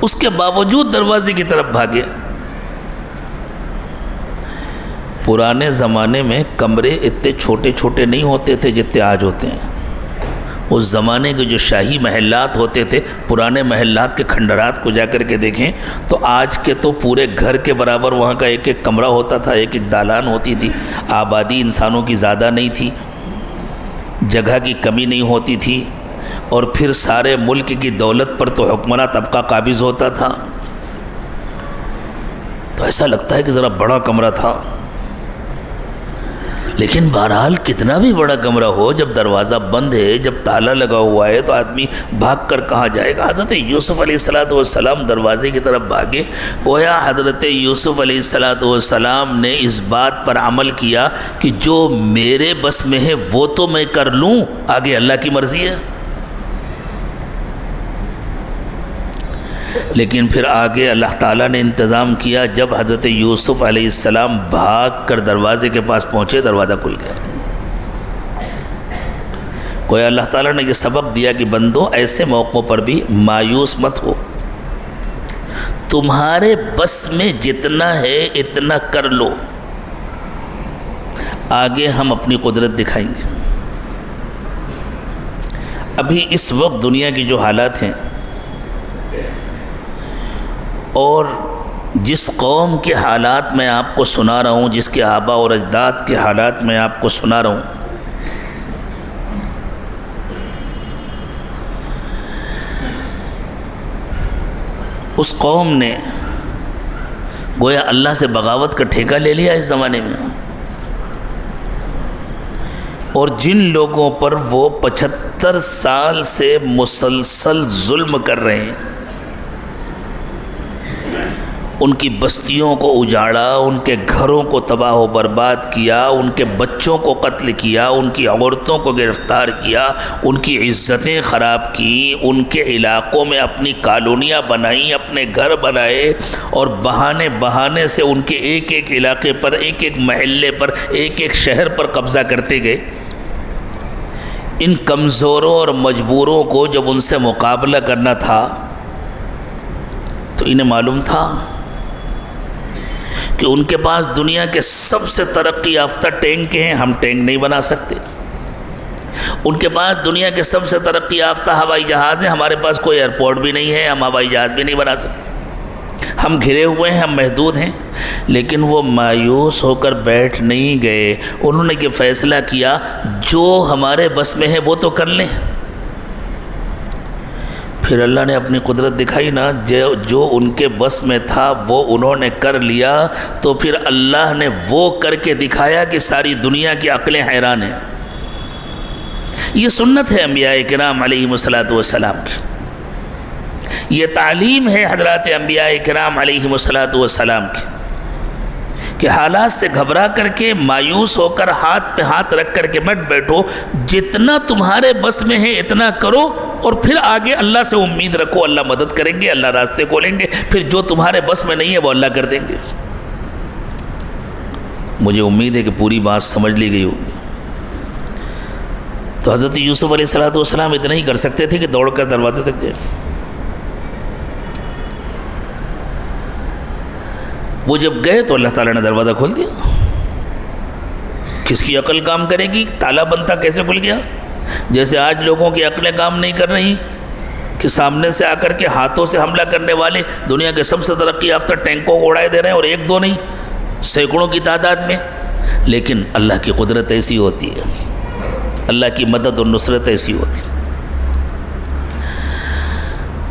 اس کے باوجود دروازے کی طرف بھاگے. پرانے زمانے میں کمرے اتنے چھوٹے چھوٹے نہیں ہوتے تھے جتنے آج ہوتے ہیں. اس زمانے کے جو شاہی محلات ہوتے تھے، پرانے محلات کے کھنڈرات کو جا کر کے دیکھیں تو آج کے تو پورے گھر کے برابر وہاں کا ایک ایک کمرہ ہوتا تھا، ایک ایک دالان ہوتی تھی. آبادی انسانوں کی زیادہ نہیں تھی، جگہ کی کمی نہیں ہوتی تھی، اور پھر سارے ملک کی دولت پر تو حکمراں طبقہ قابض ہوتا تھا. تو ایسا لگتا ہے کہ ذرا بڑا کمرہ تھا. لیکن بہرحال کتنا بھی بڑا کمرہ ہو، جب دروازہ بند ہے، جب تالا لگا ہوا ہے تو آدمی بھاگ کر کہاں جائے گا؟ حضرت یوسف علیہ السلام دروازے کی طرف بھاگے۔ گویا حضرت یوسف علیہ السلام نے اس بات پر عمل کیا کہ جو میرے بس میں ہے وہ تو میں کر لوں، آگے اللہ کی مرضی ہے۔ لیکن پھر آگے اللہ تعالیٰ نے انتظام کیا، جب حضرت یوسف علیہ السلام بھاگ کر دروازے کے پاس پہنچے، دروازہ کھل گیا۔ گویا اللہ تعالیٰ نے یہ سبق دیا کہ بندو ایسے موقعوں پر بھی مایوس مت ہو، تمہارے بس میں جتنا ہے اتنا کر لو، آگے ہم اپنی قدرت دکھائیں گے۔ ابھی اس وقت دنیا کی جو حالات ہیں اور جس قوم کے حالات میں آپ کو سنا رہا ہوں، جس کے آباء اور اجداد کے حالات میں آپ کو سنا رہا ہوں، اس قوم نے گویا اللہ سے بغاوت کا ٹھیکہ لے لیا اس زمانے میں، اور جن لوگوں پر وہ 75 سال سے مسلسل ظلم کر رہے ہیں، ان کی بستیوں کو اجاڑا، ان کے گھروں کو تباہ و برباد کیا، ان کے بچوں کو قتل کیا، ان کی عورتوں کو گرفتار کیا، ان کی عزتیں خراب کی، ان کے علاقوں میں اپنی کالونیاں بنائیں، اپنے گھر بنائے، اور بہانے سے ان کے ایک ایک علاقے پر، ایک ایک محلے پر، ایک ایک شہر پر قبضہ کرتے گئے۔ ان کمزوروں اور مجبوروں کو جب ان سے مقابلہ کرنا تھا تو انہیں معلوم تھا کہ ان کے پاس دنیا کے سب سے ترقی یافتہ ٹینک ہیں، ہم ٹینک نہیں بنا سکتے۔ ان کے پاس دنیا کے سب سے ترقی یافتہ ہوائی جہاز ہیں، ہمارے پاس کوئی ایئرپورٹ بھی نہیں ہے، ہم ہوائی جہاز بھی نہیں بنا سکتے، ہم گھرے ہوئے ہیں، ہم محدود ہیں۔ لیکن وہ مایوس ہو کر بیٹھ نہیں گئے، انہوں نے یہ فیصلہ کیا جو ہمارے بس میں ہے وہ تو کر لیں۔ پھر اللہ نے اپنی قدرت دکھائی نا، جو ان کے بس میں تھا وہ انہوں نے کر لیا، تو پھر اللہ نے وہ کر کے دکھایا کہ ساری دنیا کی عقلیں حیران ہیں۔ یہ سنت ہے انبیاء کرام علیہم السلام کی، یہ تعلیم ہے حضرات انبیاء کرام علیہم السلام کی، کہ حالات سے گھبرا کر کے، مایوس ہو کر، ہاتھ پہ ہاتھ رکھ کر کے مت بیٹھو، جتنا تمہارے بس میں ہے اتنا کرو، اور پھر آگے اللہ سے امید رکھو، اللہ مدد کریں گے، اللہ راستے کھولیں گے، پھر جو تمہارے بس میں نہیں ہے وہ اللہ کر دیں گے۔ مجھے امید ہے کہ پوری بات سمجھ لی گئی ہوگی۔ تو حضرت یوسف علیہ السلام اتنا ہی کر سکتے تھے کہ دوڑ کر دروازے تک گئے۔ وہ جب گئے تو اللہ تعالیٰ نے دروازہ کھول دیا۔ کس کی عقل کام کرے گی؟ تالا بند تھا، کیسے کھل گیا؟ جیسے آج لوگوں کی عقلیں کام نہیں کر رہی کہ سامنے سے آ کر کے ہاتھوں سے حملہ کرنے والے دنیا کے سب سے ترقی یافتہ ٹینکوں کو اڑائے دے رہے ہیں، اور ایک دو نہیں، سینکڑوں کی تعداد میں۔ لیکن اللہ کی قدرت ایسی ہوتی ہے، اللہ کی مدد اور نصرت ایسی ہوتی ہے۔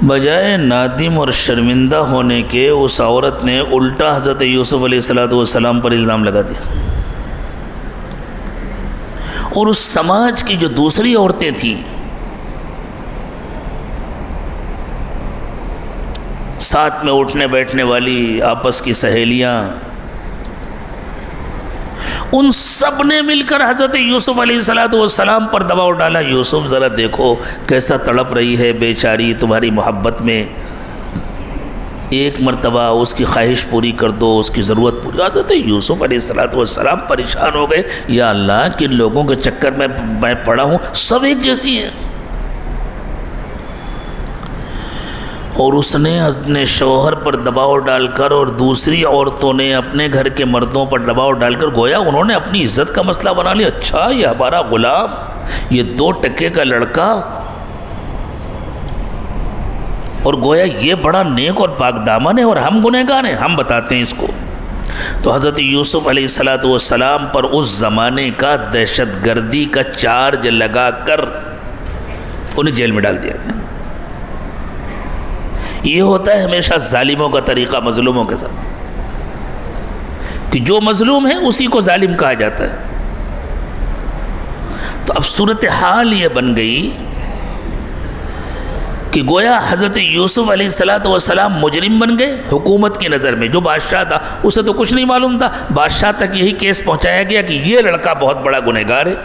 بجائے نادم اور شرمندہ ہونے کے، اس عورت نے الٹا حضرت یوسف علیہ السلام پر الزام لگا دیا، اور اس سماج کی جو دوسری عورتیں تھیں، ساتھ میں اٹھنے بیٹھنے والی آپس کی سہیلیاں، ان سب نے مل کر حضرت یوسف علیہ السلام پر دباؤ ڈالا۔ یوسف ذرا دیکھو کیسا تڑپ رہی ہے بیچاری تمہاری محبت میں، ایک مرتبہ اس کی خواہش پوری کر دو، اس کی ضرورت پوری۔ حضرت یوسف علیہ السلام پریشان ہو گئے، یا اللہ کن لوگوں کے چکر میں پڑا ہوں، سب ایک جیسی ہیں۔ اور اس نے اپنے شوہر پر دباؤ ڈال کر، اور دوسری عورتوں نے اپنے گھر کے مردوں پر دباؤ ڈال کر، گویا انہوں نے اپنی عزت کا مسئلہ بنا لیا۔ اچھا یہ ہمارا غلام، یہ 2 ٹکے کا لڑکا، اور گویا یہ بڑا نیک اور پاک دامن ہے، اور ہم گنہگار ہیں، ہم بتاتے ہیں اس کو۔ تو حضرت یوسف علیہ السلام پر اس زمانے کا دہشت گردی کا چارج لگا کر انہیں جیل میں ڈال دیا گیا۔ یہ ہوتا ہے ہمیشہ ظالموں کا طریقہ مظلوموں کے ساتھ، کہ جو مظلوم ہے اسی کو ظالم کہا جاتا ہے۔ تو اب صورتحال یہ بن گئی کہ گویا حضرت یوسف علیہ السلام مجرم بن گئے حکومت کی نظر میں. جو بادشاہ تھا اسے تو کچھ نہیں معلوم تھا، بادشاہ تک یہی کیس پہنچایا گیا کہ یہ لڑکا بہت بڑا گنہگار ہے.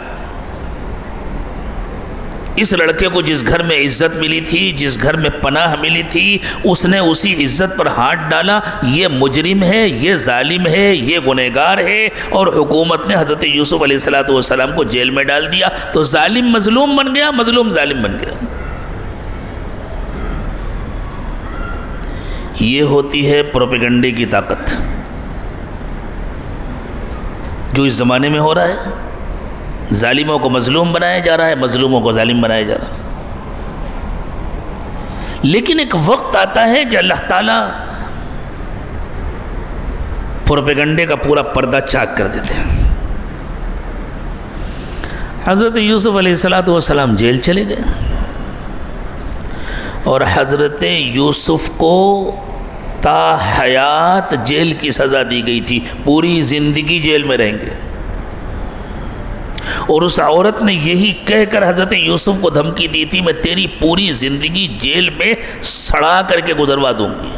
اس لڑکے کو جس گھر میں عزت ملی تھی، جس گھر میں پناہ ملی تھی، اس نے اسی عزت پر ہاتھ ڈالا. یہ مجرم ہے، یہ ظالم ہے، یہ گنہگار ہے، اور حکومت نے حضرت یوسف علیہ السلام کو جیل میں ڈال دیا. تو ظالم مظلوم بن گیا، مظلوم ظالم بن گیا. یہ ہوتی ہے پروپیگنڈے کی طاقت جو اس زمانے میں ہو رہا ہے. ظالموں کو مظلوم بنایا جا رہا ہے، مظلوموں کو ظالم بنایا جا رہا ہے. لیکن ایک وقت آتا ہے کہ اللہ تعالیٰ پروپیگنڈے کا پورا پردہ چاک کر دیتے ہیں. حضرت یوسف علیہ السلام جیل چلے گئے اور حضرت یوسف کو تا حیات جیل کی سزا دی گئی تھی. پوری زندگی جیل میں رہیں گے. اور اس عورت نے یہی کہہ کر حضرت یوسف کو دھمکی دی تھی، میں تیری پوری زندگی جیل میں سڑا کر کے گزروا دوں گی،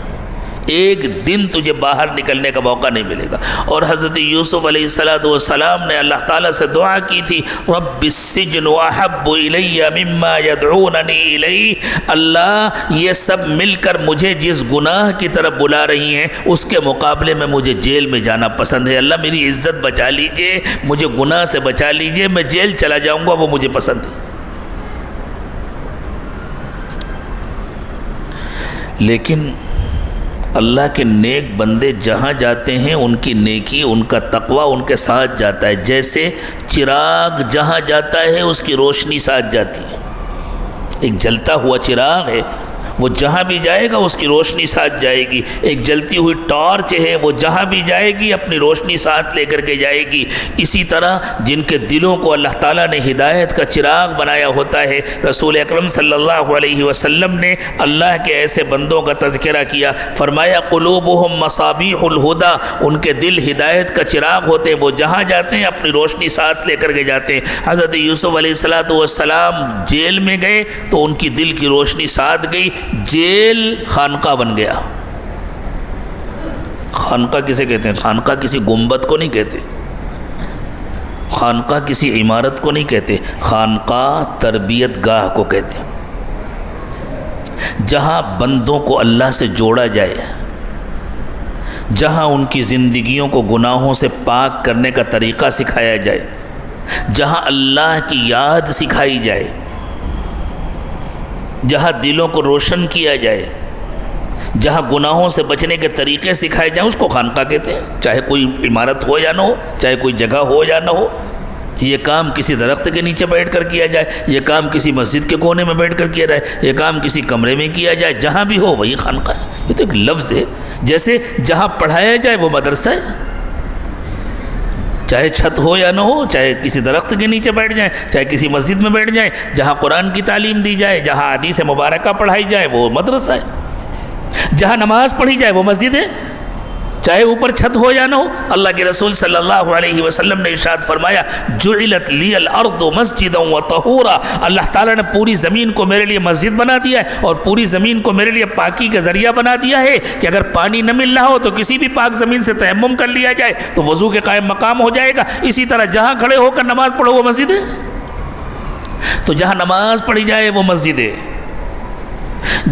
ایک دن تجھے باہر نکلنے کا موقع نہیں ملے گا. اور حضرت یوسف علیہ السلام نے اللہ تعالیٰ سے دعا کی تھی، رب السجن احب الی مما یدعوننی الیہ. اللہ یہ سب مل کر مجھے جس گناہ کی طرف بلا رہی ہیں اس کے مقابلے میں مجھے جیل میں جانا پسند ہے. اللہ میری عزت بچا لیجئے، مجھے گناہ سے بچا لیجئے، میں جیل چلا جاؤں گا، وہ مجھے پسند ہے. لیکن اللہ کے نیک بندے جہاں جاتے ہیں ان کی نیکی، ان کا تقوی ان کے ساتھ جاتا ہے. جیسے چراغ جہاں جاتا ہے اس کی روشنی ساتھ جاتی ہے. ایک جلتا ہوا چراغ ہے، وہ جہاں بھی جائے گا اس کی روشنی ساتھ جائے گی. ایک جلتی ہوئی ٹارچ ہے، وہ جہاں بھی جائے گی اپنی روشنی ساتھ لے کر کے جائے گی. اسی طرح جن کے دلوں کو اللہ تعالیٰ نے ہدایت کا چراغ بنایا ہوتا ہے، رسول اکرم صلی اللہ علیہ وسلم نے اللہ کے ایسے بندوں کا تذکرہ کیا، فرمایا قلوبہم مصابیح الہدی، ان کے دل ہدایت کا چراغ ہوتے ہیں، وہ جہاں جاتے ہیں اپنی روشنی ساتھ لے کر کے جاتے ہیں. حضرت یوسف علیہ السلام جیل میں گئے تو ان کی دل کی روشنی ساتھ گئی. جیل خانقاہ بن گیا. خانقاہ کسے کہتے ہیں؟ خانقاہ کسی گنبد کو نہیں کہتے، خانقاہ کسی عمارت کو نہیں کہتے، خانقاہ تربیت گاہ کو کہتے ہیں، جہاں بندوں کو اللہ سے جوڑا جائے، جہاں ان کی زندگیوں کو گناہوں سے پاک کرنے کا طریقہ سکھایا جائے، جہاں اللہ کی یاد سکھائی جائے، جہاں دلوں کو روشن کیا جائے، جہاں گناہوں سے بچنے کے طریقے سکھائے جائیں، اس کو خانقاہ کہتے ہیں. چاہے کوئی عمارت ہو یا نہ ہو، چاہے کوئی جگہ ہو یا نہ ہو. یہ کام کسی درخت کے نیچے بیٹھ کر کیا جائے، یہ کام کسی مسجد کے کونے میں بیٹھ کر کیا جائے، یہ کام کسی کمرے میں کیا جائے، جہاں بھی ہو وہی خانقاہ ہے. یہ تو ایک لفظ ہے. جیسے جہاں پڑھایا جائے وہ مدرسہ ہے، چاہے چھت ہو یا نہ ہو، چاہے کسی درخت کے نیچے بیٹھ جائیں، چاہے کسی مسجد میں بیٹھ جائیں، جہاں قرآن کی تعلیم دی جائے، جہاں حدیث مبارکہ پڑھائی جائے وہ مدرسہ ہے، جہاں نماز پڑھی جائے وہ مسجد ہے، چاہے اوپر چھت ہو یا نہ ہو. اللہ کے رسول صلی اللہ علیہ وسلم نے ارشاد فرمایا، جعلت لی الارض مسجدا وطہورا، اللہ تعالیٰ نے پوری زمین کو میرے لیے مسجد بنا دیا ہے اور پوری زمین کو میرے لیے پاکی کا ذریعہ بنا دیا ہے کہ اگر پانی نہ مل رہا ہو تو کسی بھی پاک زمین سے تیمم کر لیا جائے تو وضو کے قائم مقام ہو جائے گا. اسی طرح جہاں کھڑے ہو کر نماز پڑھو وہ مسجد ہے. تو جہاں نماز پڑھی جائے وہ مسجد ہے،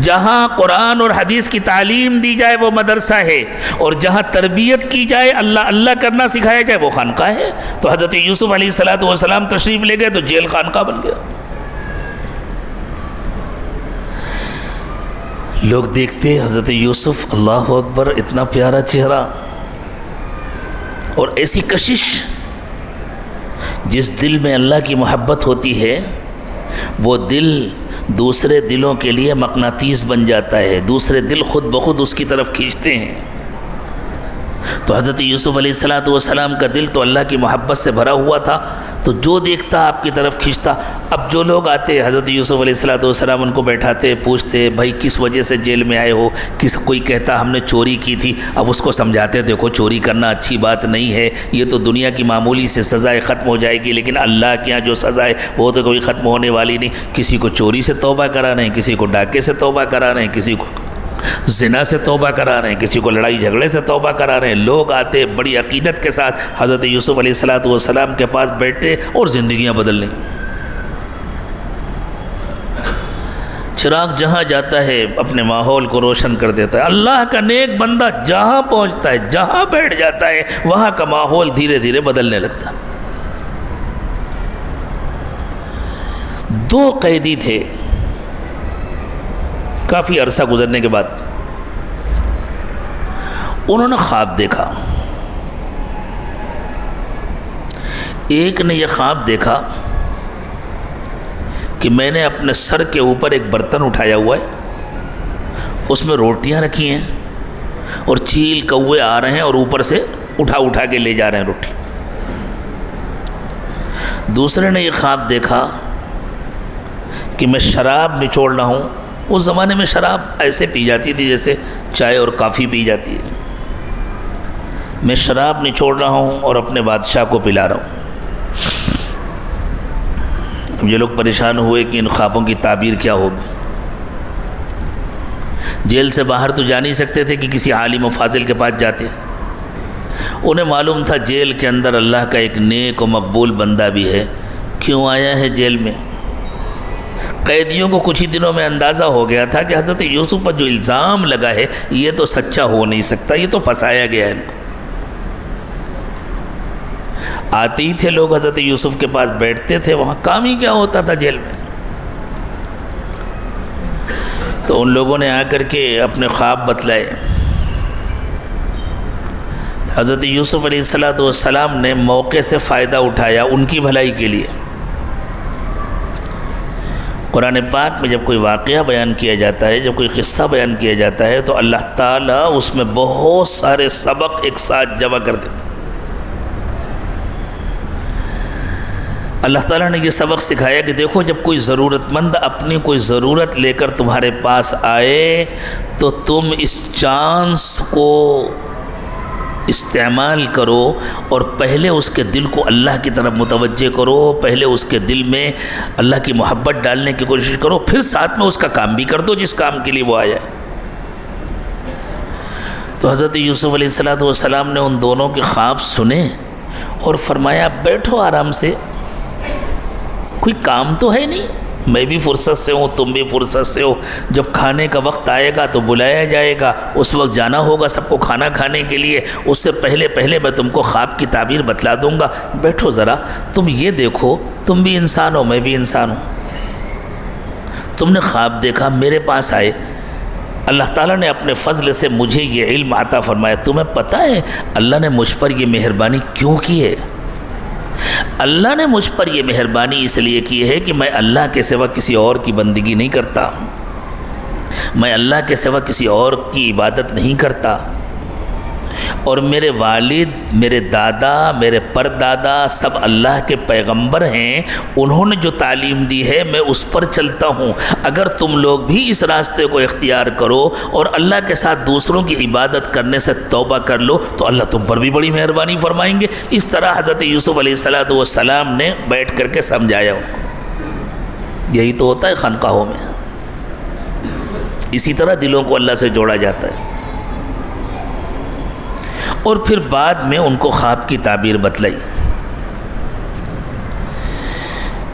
جہاں قرآن اور حدیث کی تعلیم دی جائے وہ مدرسہ ہے، اور جہاں تربیت کی جائے، اللہ اللہ کرنا سکھایا جائے وہ خانقاہ ہے. تو حضرت یوسف علیہ السلام تشریف لے گئے تو جیل خانقاہ بن گیا. لوگ دیکھتے حضرت یوسف، اللہ اکبر، اتنا پیارا چہرہ اور ایسی کشش. جس دل میں اللہ کی محبت ہوتی ہے وہ دل دوسرے دلوں کے لیے مقناطیس بن جاتا ہے، دوسرے دل خود بخود اس کی طرف کھینچتے ہیں. تو حضرت یوسف علیہ السلام کا دل تو اللہ کی محبت سے بھرا ہوا تھا. تو جو دیکھتا آپ کی طرف کھینچتا. اب جو لوگ آتے حضرت یوسف علیہ السلام ان کو بیٹھاتے, پوچھتے بھائی کس وجہ سے جیل میں آئے ہو, کوئی کہتا ہم نے چوری کی تھی. اب اس کو سمجھاتے دیکھو چوری کرنا اچھی بات نہیں ہے, یہ تو دنیا کی معمولی سے سزائے ختم ہو جائے گی, لیکن اللہ کے یہاں جو سزا ہے وہ تو کوئی ختم ہونے والی نہیں. کسی کو چوری سے توبہ کرا رہے ہیں, کسی کو ڈاکے سے توبہ کرا رہے ہیں, کسی کو زنا سے توبہ کرا رہے ہیں, کسی کو لڑائی جھگڑے سے توبہ کرا رہے ہیں. لوگ آتے بڑی عقیدت کے ساتھ حضرت یوسف علیہ السلام کے پاس بیٹھتے اور زندگیاں بدل لیں. چراغ جہاں جاتا ہے اپنے ماحول کو روشن کر دیتا ہے. اللہ کا نیک بندہ جہاں پہنچتا ہے, جہاں بیٹھ جاتا ہے, وہاں کا ماحول دھیرے دھیرے بدلنے لگتا ہے. 2 قیدی تھے. کافی عرصہ گزرنے کے بعد انہوں نے خواب دیکھا. ایک نے یہ خواب دیکھا کہ میں نے اپنے سر کے اوپر ایک برتن اٹھایا ہوا ہے, اس میں روٹیاں رکھی ہیں اور چیل کوے آ رہے ہیں اور اوپر سے اٹھا کے لے جا رہے ہیں روٹی. دوسرے نے یہ خواب دیکھا کہ میں شراب نچوڑ رہا ہوں. اس زمانے میں شراب ایسے پی جاتی تھی جیسے چائے اور کافی پی جاتی ہے. میں شراب نچوڑ رہا ہوں اور اپنے بادشاہ کو پلا رہا ہوں. اب یہ لوگ پریشان ہوئے کہ ان خوابوں کی تعبیر کیا ہوگی. جیل سے باہر تو جا نہیں سکتے تھے کہ کسی عالم و فاضل کے پاس جاتے. انہیں معلوم تھا جیل کے اندر اللہ کا ایک نیک و مقبول بندہ بھی ہے. کیوں آیا ہے جیل میں؟ قیدیوں کو کچھ ہی دنوں میں اندازہ ہو گیا تھا کہ حضرت یوسف پر جو الزام لگا ہے یہ تو سچا ہو نہیں سکتا, یہ تو پھنسایا گیا ہے. آتے ہی تھے لوگ حضرت یوسف کے پاس بیٹھتے تھے. وہاں کام ہی کیا ہوتا تھا جیل میں. تو ان لوگوں نے آ کر کے اپنے خواب بتلائے. حضرت یوسف علیہ السلام نے موقع سے فائدہ اٹھایا ان کی بھلائی کے لیے. قرآن پاک میں جب کوئی واقعہ بیان کیا جاتا ہے, جب کوئی قصہ بیان کیا جاتا ہے, تو اللہ تعالیٰ اس میں بہت سارے سبق ایک ساتھ جمع کر دیتے. اللہ تعالیٰ نے یہ سبق سکھایا کہ دیکھو جب کوئی ضرورت مند اپنی کوئی ضرورت لے کر تمہارے پاس آئے تو تم اس چانس کو استعمال کرو اور پہلے اس کے دل کو اللہ کی طرف متوجہ کرو, پہلے اس کے دل میں اللہ کی محبت ڈالنے کی کوشش کرو, پھر ساتھ میں اس کا کام بھی کر دو جس کام کے لیے وہ آیا ہے. تو حضرت یوسف علیہ السلام نے ان دونوں کے خواب سنے اور فرمایا بیٹھو آرام سے, کوئی کام تو ہے نہیں, میں بھی فرصت سے ہوں, تم بھی فرصت سے ہو. جب کھانے کا وقت آئے گا تو بلایا جائے گا, اس وقت جانا ہوگا سب کو کھانا کھانے کے لیے. اس سے پہلے میں تم کو خواب کی تعبیر بتلا دوں گا. بیٹھو ذرا, تم یہ دیکھو تم بھی انسان ہو میں بھی انسان ہوں. تم نے خواب دیکھا, میرے پاس آئے, اللہ تعالیٰ نے اپنے فضل سے مجھے یہ علم عطا فرمایا. تمہیں پتہ ہے اللہ نے مجھ پر یہ مہربانی کیوں کی ہے؟ اللہ نے مجھ پر یہ مہربانی اس لیے کی ہے کہ میں اللہ کے سوا کسی اور کی بندگی نہیں کرتا, میں اللہ کے سوا کسی اور کی عبادت نہیں کرتا. اور میرے والد, میرے دادا, میرے پردادا سب اللہ کے پیغمبر ہیں, انہوں نے جو تعلیم دی ہے میں اس پر چلتا ہوں. اگر تم لوگ بھی اس راستے کو اختیار کرو اور اللہ کے ساتھ دوسروں کی عبادت کرنے سے توبہ کر لو تو اللہ تم پر بھی بڑی مہربانی فرمائیں گے. اس طرح حضرت یوسف علیہ السلام نے بیٹھ کر کے سمجھایا ان کو. یہی تو ہوتا ہے خانقاہوں میں, اسی طرح دلوں کو اللہ سے جوڑا جاتا ہے. اور پھر بعد میں ان کو خواب کی تعبیر بتلائی.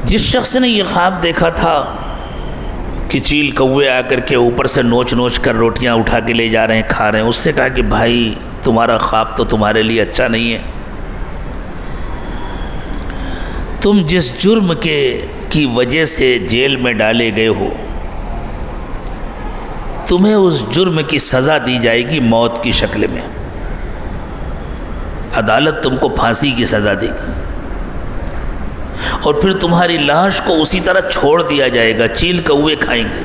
جس شخص نے یہ خواب دیکھا تھا کہ چیل کوے آ کر کے اوپر سے نوچ کر روٹیاں اٹھا کے لے جا رہے ہیں, کھا رہے ہیں, اس سے کہا کہ بھائی تمہارا خواب تو تمہارے لیے اچھا نہیں ہے. تم جس جرم کی وجہ سے جیل میں ڈالے گئے ہو, تمہیں اس جرم کی سزا دی جائے گی موت کی شکل میں. عدالت تم کو پھانسی کی سزا دے گی اور پھر تمہاری لاش کو اسی طرح چھوڑ دیا جائے گا, چیل کوے کھائیں گے.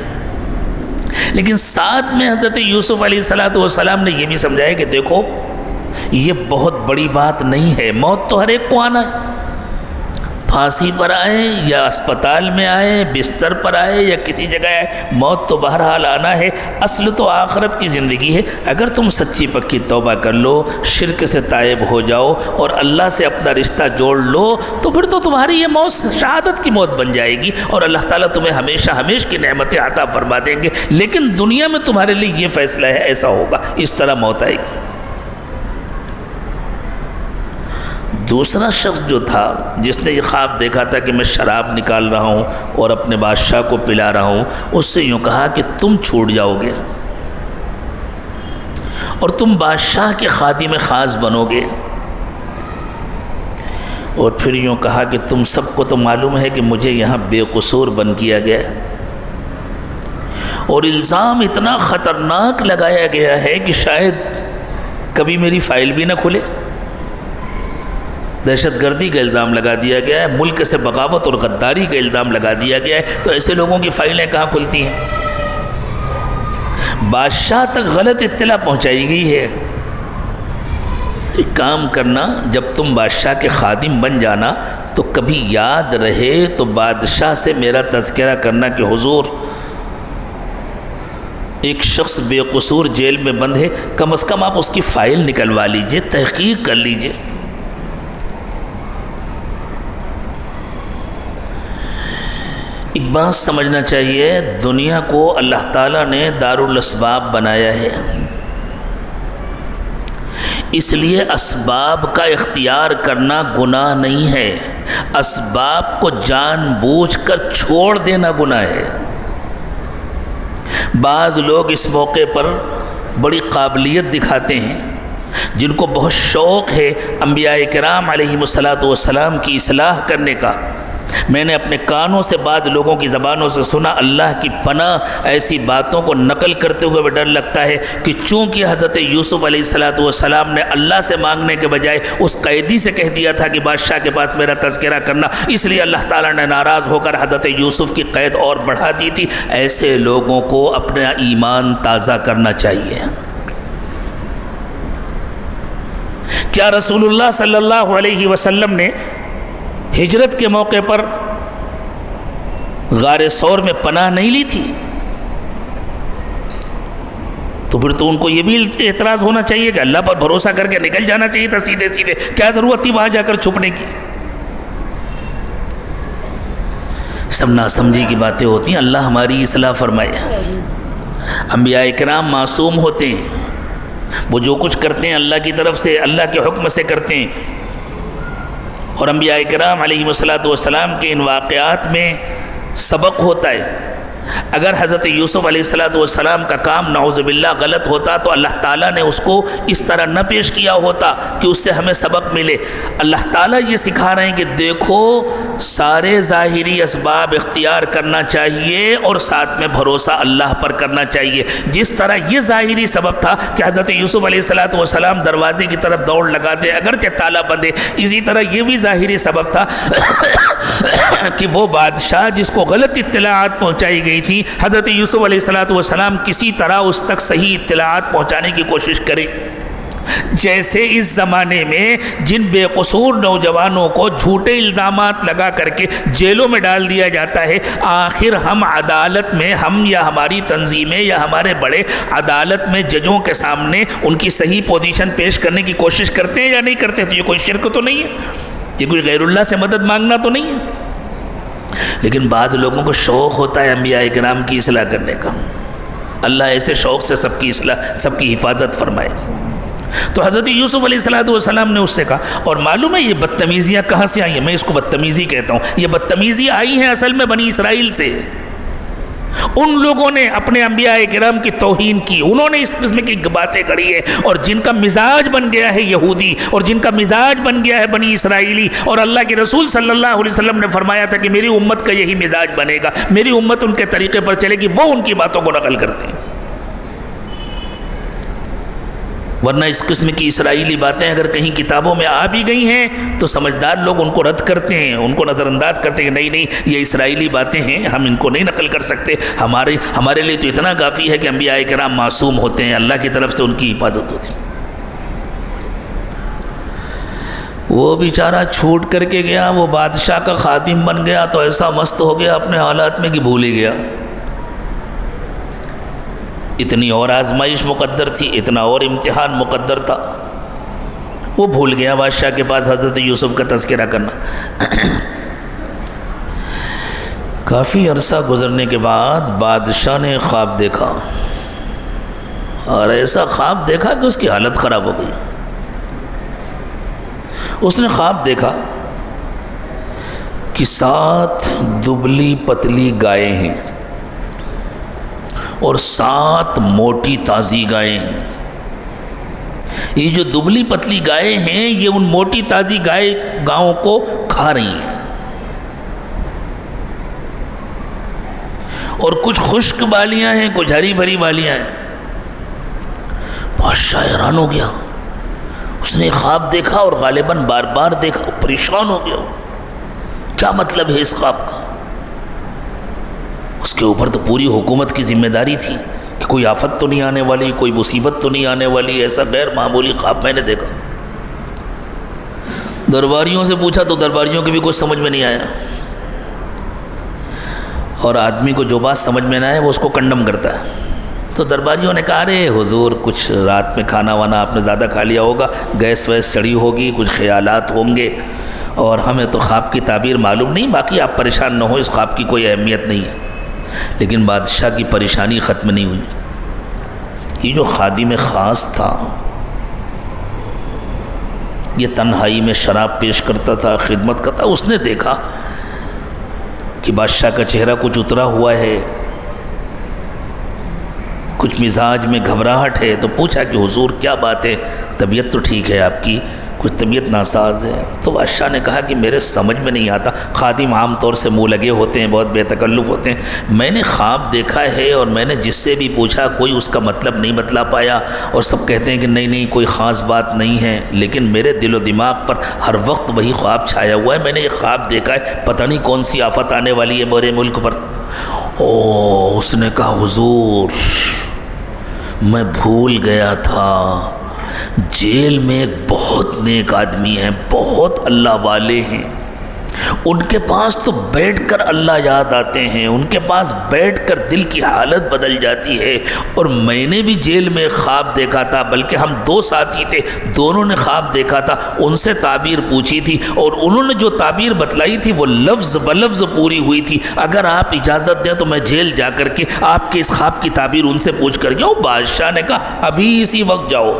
لیکن ساتھ میں حضرت یوسف علیہ السلام نے یہ بھی سمجھایا کہ دیکھو یہ بہت بڑی بات نہیں ہے, موت تو ہر ایک کو آنا ہے, پھانسی پر آئے یا اسپتال میں آئے، بستر پر آئے یا کسی جگہ آئے، موت تو بہرحال آنا ہے۔ اصل تو آخرت کی زندگی ہے۔ اگر تم سچی پکی توبہ کر لو، شرک سے تائب ہو جاؤ اور اللہ سے اپنا رشتہ جوڑ لو تو پھر تو تمہاری یہ موت شہادت کی موت بن جائے گی اور اللہ تعالیٰ تمہیں ہمیشہ ہمیشہ کی نعمتیں عطا فرما دیں گے۔ لیکن دنیا میں تمہارے لیے یہ فیصلہ ہے، ایسا ہوگا، اس طرح موت آئے گی۔ دوسرا شخص جو تھا جس نے یہ خواب دیکھا تھا کہ میں شراب نکال رہا ہوں اور اپنے بادشاہ کو پلا رہا ہوں، اس سے یوں کہا کہ تم چھوٹ جاؤ گے اور تم بادشاہ کے خادم خاص بنو گے، اور پھر یوں کہا کہ تم سب کو تو معلوم ہے کہ مجھے یہاں بے قصور بند کیا گیا اور الزام اتنا خطرناک لگایا گیا ہے کہ شاید کبھی میری فائل بھی نہ کھلے۔ دہشت گردی کا الزام لگا دیا گیا ہے، ملک سے بغاوت اور غداری کا الزام لگا دیا گیا ہے، تو ایسے لوگوں کی فائلیں کہاں کھلتی ہیں؟ بادشاہ تک غلط اطلاع پہنچائی گئی ہے۔ تو ایک کام کرنا، جب تم بادشاہ کے خادم بن جانا تو کبھی یاد رہے تو بادشاہ سے میرا تذکرہ کرنا کہ حضور ایک شخص بے قصور جیل میں بند ہے، کم از کم آپ اس کی فائل نکلوا لیجئے، تحقیق کر لیجئے۔ ایک بات سمجھنا چاہیے، دنیا کو اللہ تعالیٰ نے دارالاسباب بنایا ہے، اس لیے اسباب کا اختیار کرنا گناہ نہیں ہے، اسباب کو جان بوجھ کر چھوڑ دینا گناہ ہے۔ بعض لوگ اس موقع پر بڑی قابلیت دکھاتے ہیں، جن کو بہت شوق ہے انبیاء کرام علیہم السلام کی اصلاح کرنے کا۔ میں نے اپنے کانوں سے بعض لوگوں کی زبانوں سے سنا، اللہ کی پناہ ایسی باتوں کو نقل کرتے ہوئے بھی ڈر لگتا ہے کہ چونکہ حضرت یوسف علیہ السلام نے اللہ سے مانگنے کے بجائے اس قیدی سے کہہ دیا تھا کہ بادشاہ کے پاس میرا تذکرہ کرنا، اس لیے اللہ تعالیٰ نے ناراض ہو کر حضرت یوسف کی قید اور بڑھا دی تھی۔ ایسے لوگوں کو اپنا ایمان تازہ کرنا چاہیے۔ کیا رسول اللہ صلی اللہ علیہ وسلم نے ہجرت کے موقع پر غار ثور میں پناہ نہیں لی تھی؟ تو پھر تو ان کو یہ بھی اعتراض ہونا چاہیے کہ اللہ پر بھروسہ کر کے نکل جانا چاہیے تھا سیدھے سیدھے، کیا ضرورت تھی وہاں جا کر چھپنے کی؟ سب ناسمجھی کی باتیں ہوتی ہیں، اللہ ہماری اصلاح فرمائے۔ انبیاء کرام معصوم ہوتے ہیں، وہ جو کچھ کرتے ہیں اللہ کی طرف سے، اللہ کے حکم سے کرتے ہیں، اور انبیاء کرام علیہ السلام کے ان واقعات میں سبق ہوتا ہے۔ اگر حضرت یوسف علیہ السلام کا کام نعوذ باللہ غلط ہوتا تو اللہ تعالیٰ نے اس کو اس طرح نہ پیش کیا ہوتا کہ اس سے ہمیں سبق ملے۔ اللہ تعالیٰ یہ سکھا رہے ہیں کہ دیکھو، سارے ظاہری اسباب اختیار کرنا چاہیے اور ساتھ میں بھروسہ اللہ پر کرنا چاہیے۔ جس طرح یہ ظاہری سبب تھا کہ حضرت یوسف علیہ السلام دروازے کی طرف دوڑ لگاتے اگرچہ تالا بندے، اسی طرح یہ بھی ظاہری سبب تھا کہ وہ بادشاہ جس کو غلط اطلاعات پہنچائی گئی تھی، حضرت یوسف علیہ السلام کسی طرح اس تک صحیح اطلاعات پہنچانے کی کوشش کرے۔ جیسے اس زمانے میں جن بے قصور نوجوانوں کو جھوٹے الزامات لگا کر کے جیلوں میں ڈال دیا جاتا ہے، آخر ہم عدالت میں، ہم یا ہماری تنظیمیں یا ہمارے بڑے عدالت میں ججوں کے سامنے ان کی صحیح پوزیشن پیش کرنے کی کوشش کرتے ہیں یا نہیں کرتے؟ تو یہ کوئی شرک تو نہیں ہے، یہ کوئی غیر اللہ سے مدد مانگنا تو نہیں ہے۔ لیکن بعض لوگوں کو شوق ہوتا ہے انبیاء کرام کی اصلاح کرنے کا۔ اللہ ایسے شوق سے سب کی اصلاح، سب کی حفاظت فرمائے۔ تو حضرت یوسف علیہ السلام نے اس سے کہا، اور معلوم ہے یہ بدتمیزیاں کہاں سے آئی ہیں؟ میں اس کو بدتمیزی کہتا ہوں۔ یہ بدتمیزی آئی ہیں اصل میں بنی اسرائیل سے۔ ان لوگوں نے اپنے انبیاء کرام کی توہین کی، انہوں نے اس قسم کی باتیں کری ہے، اور جن کا مزاج بن گیا ہے یہودی، اور جن کا مزاج بن گیا ہے بنی اسرائیلی، اور اللہ کے رسول صلی اللہ علیہ وسلم نے فرمایا تھا کہ میری امت کا یہی مزاج بنے گا، میری امت ان کے طریقے پر چلے گی، وہ ان کی باتوں کو نقل کرتے ہیں۔ ورنہ اس قسم کی اسرائیلی باتیں اگر کہیں کتابوں میں آ بھی گئی ہیں تو سمجھدار لوگ ان کو رد کرتے ہیں، ان کو نظر انداز کرتے ہیں کہ نہیں یہ اسرائیلی باتیں ہیں، ہم ان کو نہیں نقل کر سکتے، ہمارے لیے تو اتنا کافی ہے کہ انبیاء کرام معصوم ہوتے ہیں، اللہ کی طرف سے ان کی حفاظت ہوتی ہے۔ وہ بیچارہ چھوٹ کر کے گیا، وہ بادشاہ کا خادم بن گیا تو ایسا مست ہو گیا اپنے حالات میں کہ بھول ہی گیا۔ اتنی اور آزمائش مقدر تھی، اتنا اور امتحان مقدر تھا، وہ بھول گیا بادشاہ کے پاس حضرت یوسف کا تذکرہ کرنا۔ کافی عرصہ گزرنے کے بعد بادشاہ نے خواب دیکھا، اور ایسا خواب دیکھا کہ اس کی حالت خراب ہو گئی۔ اس نے خواب دیکھا کہ 7 دبلی پتلی گائے ہیں اور 7 موٹی تازی گائے ہیں۔ یہ جو دبلی پتلی گائے ہیں یہ ان موٹی تازی گاؤں کو کھا رہی ہیں، اور کچھ خشک بالیاں ہیں، کچھ ہری بھری بالیاں ہیں۔ بادشاہ حیران ہو گیا، اس نے خواب دیکھا اور غالباً بار بار دیکھا، پریشان ہو گیا، کیا مطلب ہے اس خواب کا؟ اس کے اوپر تو پوری حکومت کی ذمہ داری تھی کہ کوئی آفت تو نہیں آنے والی، کوئی مصیبت تو نہیں آنے والی، ایسا غیر معمولی خواب میں نے دیکھا۔ درباریوں سے پوچھا تو درباریوں کی بھی کچھ سمجھ میں نہیں آیا، اور آدمی کو جو بات سمجھ میں نہ آئے وہ اس کو کنڈم کرتا ہے۔ تو درباریوں نے کہا، ارے حضور کچھ رات میں کھانا وانا آپ نے زیادہ کھا لیا ہوگا، گیس ویس چڑھی ہوگی، کچھ خیالات ہوں گے، اور ہمیں تو خواب کی تعبیر معلوم نہیں، باقی آپ پریشان نہ ہو، اس خواب کی کوئی اہمیت نہیں ہے۔ لیکن بادشاہ کی پریشانی ختم نہیں ہوئی۔ یہ جو خادم خاص تھا، یہ تنہائی میں شراب پیش کرتا تھا، خدمت کرتا، اس نے دیکھا کہ بادشاہ کا چہرہ کچھ اترا ہوا ہے، کچھ مزاج میں گھبراہٹ ہے، تو پوچھا کہ حضور کیا بات ہے، طبیعت تو ٹھیک ہے آپ کی، کچھ طبیعت ناساز ہے؟ تو بادشاہ نے کہا کہ میرے سمجھ میں نہیں آتا، خادم عام طور سے منہ لگے ہوتے ہیں، بہت بے تکلف ہوتے ہیں، میں نے خواب دیکھا ہے اور میں نے جس سے بھی پوچھا کوئی اس کا مطلب نہیں بتلا پایا، اور سب کہتے ہیں کہ نہیں کوئی خاص بات نہیں ہے، لیکن میرے دل و دماغ پر ہر وقت وہی خواب چھایا ہوا ہے، میں نے یہ خواب دیکھا ہے، پتہ نہیں کون سی آفت آنے والی ہے میرے ملک پر۔ اس نے کہا حضور میں بھول گیا تھا، جیل میں ایک بہت نیک آدمی ہیں، بہت اللہ والے ہیں، ان کے پاس تو بیٹھ کر اللہ یاد آتے ہیں، ان کے پاس بیٹھ کر دل کی حالت بدل جاتی ہے، اور میں نے بھی جیل میں خواب دیکھا تھا، بلکہ ہم 2 ساتھی تھے، دونوں نے خواب دیکھا تھا، ان سے تعبیر پوچھی تھی، اور انہوں نے جو تعبیر بتلائی تھی وہ لفظ بلفظ پوری ہوئی تھی، اگر آپ اجازت دیں تو میں جیل جا کر کے آپ کے اس خواب کی تعبیر ان سے پوچھ کر گیا۔ بادشاہ نے کہا ابھی اسی وقت جاؤ،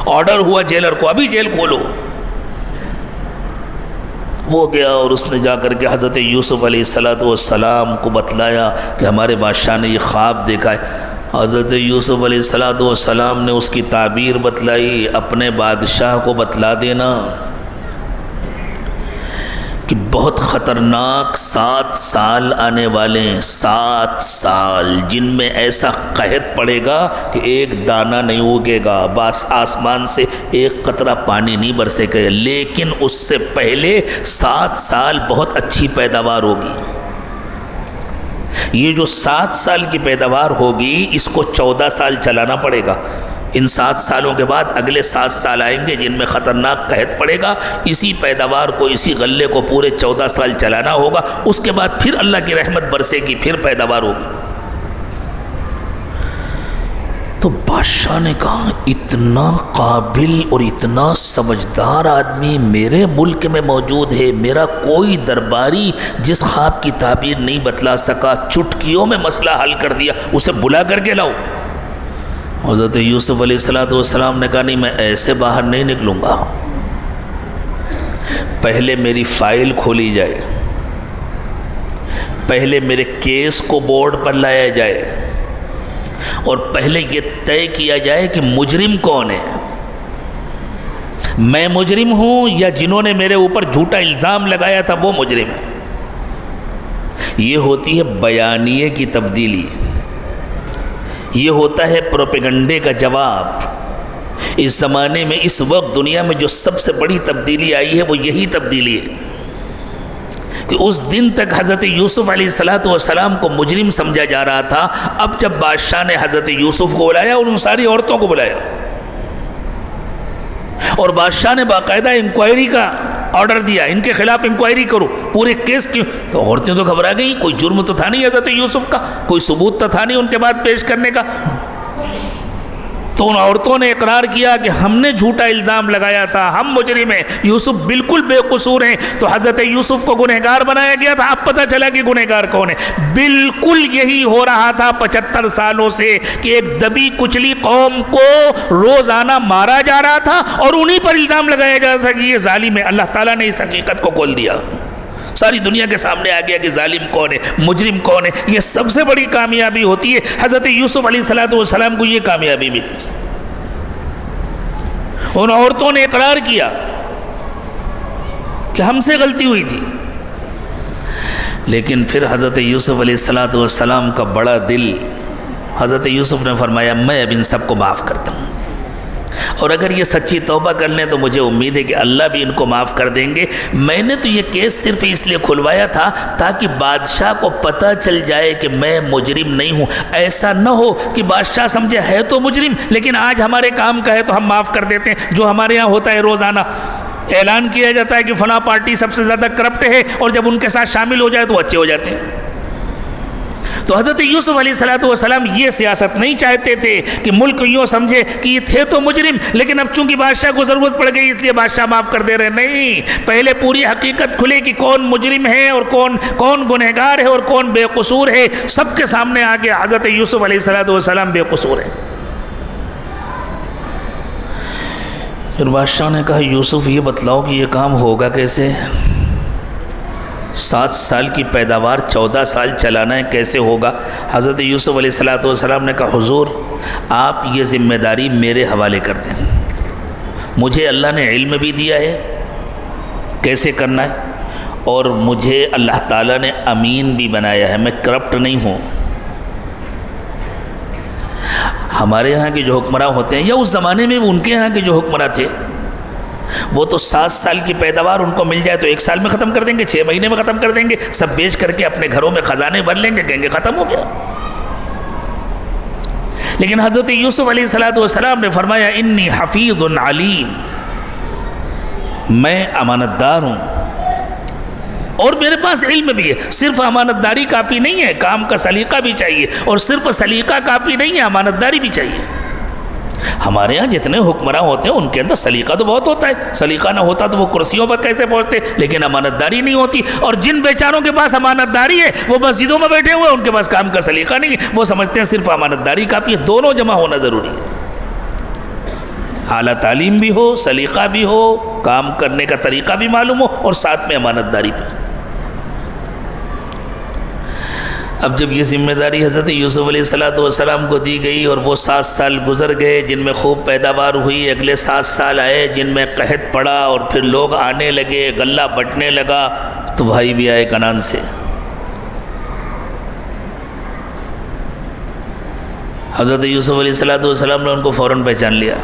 آرڈر ہوا جیلر کو ابھی جیل کھولو۔ وہ گیا اور اس نے جا کر کے حضرت یوسف علیہ السلام کو بتلایا کہ ہمارے بادشاہ نے یہ خواب دیکھا ہے۔ حضرت یوسف علیہ السلام نے اس کی تعبیر بتلائی، اپنے بادشاہ کو بتلا دینا کہ بہت خطرناک 7 سال آنے والے ہیں، 7 سال جن میں ایسا قحط پڑے گا کہ ایک دانہ نہیں اگے گا، بس آسمان سے ایک قطرہ پانی نہیں برسے گا، لیکن اس سے پہلے 7 سال بہت اچھی پیداوار ہوگی۔ یہ جو 7 سال کی پیداوار ہوگی اس کو 14 سال چلانا پڑے گا۔ ان 7 سالوں کے بعد اگلے 7 سال آئیں گے جن میں خطرناک قحط پڑے گا، اسی پیداوار کو، اسی غلے کو پورے 14 سال چلانا ہوگا، اس کے بعد پھر اللہ کی رحمت برسے گی، پھر پیداوار ہوگی۔ تو بادشاہ نے کہا اتنا قابل اور اتنا سمجھدار آدمی میرے ملک میں موجود ہے، میرا کوئی درباری جس خواب کی تعبیر نہیں بتلا سکا، چٹکیوں میں مسئلہ حل کر دیا، اسے بلا کر کے لاؤ۔ حضرت یوسف علیہ السلام نے کہا نہیں میں ایسے باہر نہیں نکلوں گا، پہلے میری فائل کھولی جائے، پہلے میرے کیس کو بورڈ پر لایا جائے، اور پہلے یہ طے کیا جائے کہ مجرم کون ہے، میں مجرم ہوں یا جنہوں نے میرے اوپر جھوٹا الزام لگایا تھا وہ مجرم ہے۔ یہ ہوتی ہے بیانیے کی تبدیلی، یہ ہوتا ہے پروپیگنڈے کا جواب۔ اس زمانے میں اس وقت دنیا میں جو سب سے بڑی تبدیلی آئی ہے وہ یہی تبدیلی ہے کہ اس دن تک حضرت یوسف علیہ السلام کو مجرم سمجھا جا رہا تھا، اب جب بادشاہ نے حضرت یوسف کو بلایا اور ان ساری عورتوں کو بلایا اور بادشاہ نے باقاعدہ انکوائری کا آرڈر دیا، ان کے خلاف انکوائری کرو، پورے کیس کیوں؟ تو عورتیں تو گھبرا گئیں، کوئی جرم تو تھا نہیں حضرت یوسف کا، کوئی ثبوت تو تھا نہیں ان کے بعد پیش کرنے کا۔ تو ان عورتوں نے اقرار کیا کہ ہم نے جھوٹا الزام لگایا تھا، ہم مجرم ہیں، یوسف بالکل بے قصور ہیں۔ تو حضرت یوسف کو گنہگار بنایا گیا تھا، اب پتہ چلا کہ گنہگار کون ہے۔ بالکل یہی ہو رہا تھا 75 سالوں سے کہ ایک دبی کچلی قوم کو روزانہ مارا جا رہا تھا اور انہی پر الزام لگایا جا رہا تھا کہ یہ ظالم ہے۔ اللہ تعالیٰ نے اس حقیقت کو کھول دیا، ساری دنیا کے سامنے آ گیا کہ ظالم کون ہے، مجرم کون ہے۔ یہ سب سے بڑی کامیابی ہوتی ہے۔ حضرت یوسف علیہ السلام کو یہ کامیابی ملی۔ ان عورتوں نے اقرار کیا کہ ہم سے غلطی ہوئی تھی، لیکن پھر حضرت یوسف علیہ السلام کا بڑا دل، حضرت یوسف نے فرمایا میں اب ان سب کو معاف کرتا ہوں، اور اگر یہ سچی توبہ کر لیں تو مجھے امید ہے کہ اللہ بھی ان کو معاف کر دیں گے۔ میں نے تو یہ کیس صرف اس لیے کھلوایا تھا تاکہ بادشاہ کو پتہ چل جائے کہ میں مجرم نہیں ہوں۔ ایسا نہ ہو کہ بادشاہ سمجھے ہے تو مجرم لیکن آج ہمارے کام کا ہے تو ہم معاف کر دیتے ہیں، جو ہمارے یہاں ہوتا ہے روزانہ اعلان کیا جاتا ہے کہ فلاں پارٹی سب سے زیادہ کرپٹ ہے، اور جب ان کے ساتھ شامل ہو جائے تو اچھے ہو جاتے ہیں۔ تو حضرت یوسف علیہ السلام یہ سیاست نہیں چاہتے تھے کہ ملک یوں سمجھے کہ یہ تھے تو مجرم، لیکن اب چونکہ بادشاہ کو ضرورت پڑ گئی اس لیے بادشاہ معاف کر دے رہے۔ نہیں، پہلے پوری حقیقت کھلے کہ کون مجرم ہے اور کون گنہگار ہے اور کون بے قصور ہے۔ سب کے سامنے آ کے حضرت یوسف علیہ السلام بے قصور ہے۔ پھر بادشاہ نے کہا یوسف یہ بتلاؤ کہ یہ کام ہوگا کیسے؟ 7 سال کی پیداوار 14 سال چلانا ہے، کیسے ہوگا؟ حضرت یوسف علیہ السلام نے کہا حضور آپ یہ ذمہ داری میرے حوالے کر دیں، مجھے اللہ نے علم بھی دیا ہے کیسے کرنا ہے، اور مجھے اللہ تعالیٰ نے امین بھی بنایا ہے، میں کرپٹ نہیں ہوں۔ ہمارے یہاں کے جو حکمراں ہوتے ہیں یا اس زمانے میں ان کے یہاں کے جو حکمراں تھے وہ تو 7 سال کی پیداوار ان کو مل جائے تو 1 سال میں ختم کر دیں گے، 6 مہینے میں ختم کر دیں گے، سب بیچ کر کے اپنے گھروں میں خزانے بھر لیں گے، کہیں گے ختم ہو گیا۔ لیکن حضرت یوسف علیہ السلام نے فرمایا انی حفیظ علیم، میں امانت دار ہوں اور میرے پاس علم بھی ہے۔ صرف امانت داری کافی نہیں ہے، کام کا سلیقہ بھی چاہیے، اور صرف سلیقہ کافی نہیں ہے، امانت داری بھی چاہیے۔ ہمارے ہاں جتنے حکمراں ہوتے ہیں ان کے اندر سلیقہ تو بہت ہوتا ہے، سلیقہ نہ ہوتا تو وہ کرسیوں پر کیسے پہنچتے، لیکن امانت داری نہیں ہوتی۔ اور جن بیچاروں کے پاس امانت داری ہے وہ مسجدوں میں بیٹھے ہوئے، ان کے پاس کام کا سلیقہ نہیں ہے، وہ سمجھتے ہیں صرف امانت داری کافی ہے۔ دونوں جمع ہونا ضروری ہے، اعلیٰ تعلیم بھی ہو، سلیقہ بھی ہو، کام کرنے کا طریقہ بھی معلوم ہو، اور ساتھ میں امانت داری بھی۔ اب جب یہ ذمہ داری حضرت یوسف علیہ السلام کو دی گئی اور وہ 7 سال گزر گئے جن میں خوب پیداوار ہوئی، اگلے 7 سال آئے جن میں قحط پڑا اور پھر لوگ آنے لگے، غلہ بٹنے لگا، تو بھائی بھی آئے کنعان سے۔ حضرت یوسف علیہ السلام نے ان کو فوراً پہچان لیا،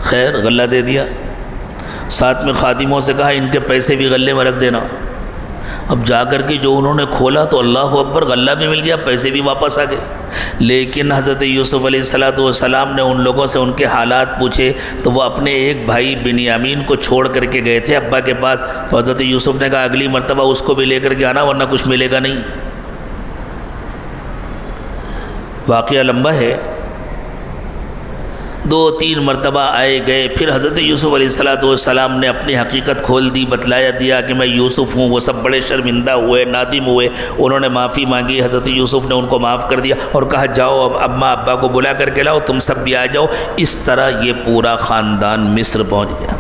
خیر غلہ دے دیا، ساتھ میں خادموں سے کہا ان کے پیسے بھی غلے میں رکھ دینا۔ اب جا کر کے جو انہوں نے کھولا تو اللہ اکبر، غلہ بھی مل گیا، پیسے بھی واپس آ گئے۔ لیکن حضرت یوسف علیہ السلام نے ان لوگوں سے ان کے حالات پوچھے تو وہ اپنے ایک بھائی بنیامین کو چھوڑ کر کے گئے تھے ابا کے پاس، تو حضرت یوسف نے کہا اگلی مرتبہ اس کو بھی لے کر کے آنا ورنہ کچھ ملے گا نہیں۔ واقعہ لمبا ہے، 2-3 مرتبہ آئے گئے، پھر حضرت یوسف علیہ السلام نے اپنی حقیقت کھول دی، بتلایا دیا کہ میں یوسف ہوں۔ وہ سب بڑے شرمندہ ہوئے، نادم ہوئے، انہوں نے معافی مانگی، حضرت یوسف نے ان کو معاف کر دیا اور کہا جاؤ اب اماں ابا کو بلا کر کے لاؤ، تم سب بھی آ جاؤ۔ اس طرح یہ پورا خاندان مصر پہنچ گیا،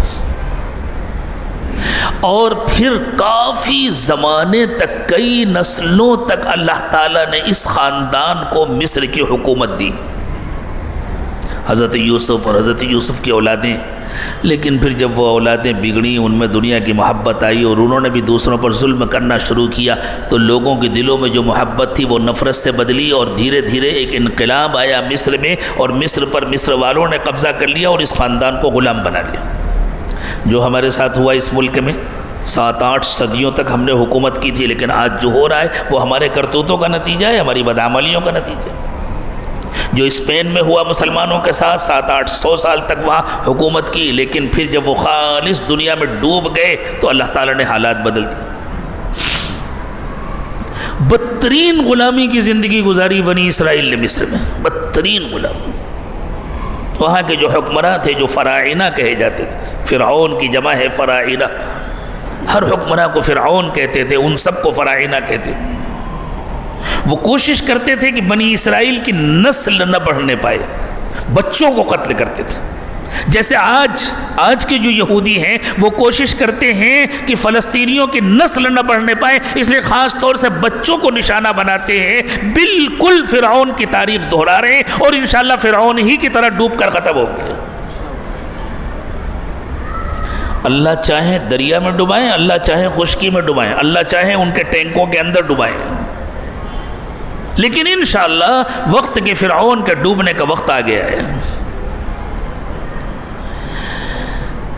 اور پھر کافی زمانے تک، کئی نسلوں تک اللہ تعالیٰ نے اس خاندان کو مصر کی حکومت دی، حضرت یوسف اور حضرت یوسف کی اولادیں۔ لیکن پھر جب وہ اولادیں بگڑیں، ان میں دنیا کی محبت آئی اور انہوں نے بھی دوسروں پر ظلم کرنا شروع کیا، تو لوگوں کے دلوں میں جو محبت تھی وہ نفرت سے بدلی، اور دھیرے دھیرے ایک انقلاب آیا مصر میں، اور مصر پر مصر والوں نے قبضہ کر لیا اور اس خاندان کو غلام بنا لیا۔ جو ہمارے ساتھ ہوا اس ملک میں، 7-8 صدیوں تک ہم نے حکومت کی تھی، لیکن آج جو ہو رہا ہے وہ ہمارے کرتوتوں کا نتیجہ ہے، ہماری بدعملیوں کا نتیجہ ہے۔ جو اسپین میں ہوا مسلمانوں کے ساتھ 700-800 سال تک وہاں حکومت کی، لیکن پھر جب وہ خالص دنیا میں ڈوب گئے تو اللہ تعالیٰ نے حالات بدل دیے۔ بدترین غلامی کی زندگی گزاری بنی اسرائیل نے مصر میں، بدترین غلامی۔ وہاں کے جو حکمراں تھے جو فراعنہ کہے جاتے تھے، فرعون کی جمع ہے فراعنہ، ہر حکمراں کو فرعون کہتے تھے، ان سب کو فراعنہ کہتے تھے۔ وہ کوشش کرتے تھے کہ بنی اسرائیل کی نسل نہ بڑھنے پائے، بچوں کو قتل کرتے تھے۔ جیسے آج کے جو یہودی ہیں وہ کوشش کرتے ہیں کہ فلسطینیوں کی نسل نہ بڑھنے پائے، اس لیے خاص طور سے بچوں کو نشانہ بناتے ہیں۔ بالکل فرعون کی تاریخ دہرا رہے ہیں اور انشاءاللہ فرعون ہی کی طرح ڈوب کر ختم ہوں گے۔ اللہ چاہے دریا میں ڈبائیں، اللہ چاہے خشکی میں ڈبائیں، اللہ چاہے ان کے ٹینکوں کے اندر ڈبائیں، لیکن انشاءاللہ وقت کے فرعون کے ڈوبنے کا وقت آ گیا ہے۔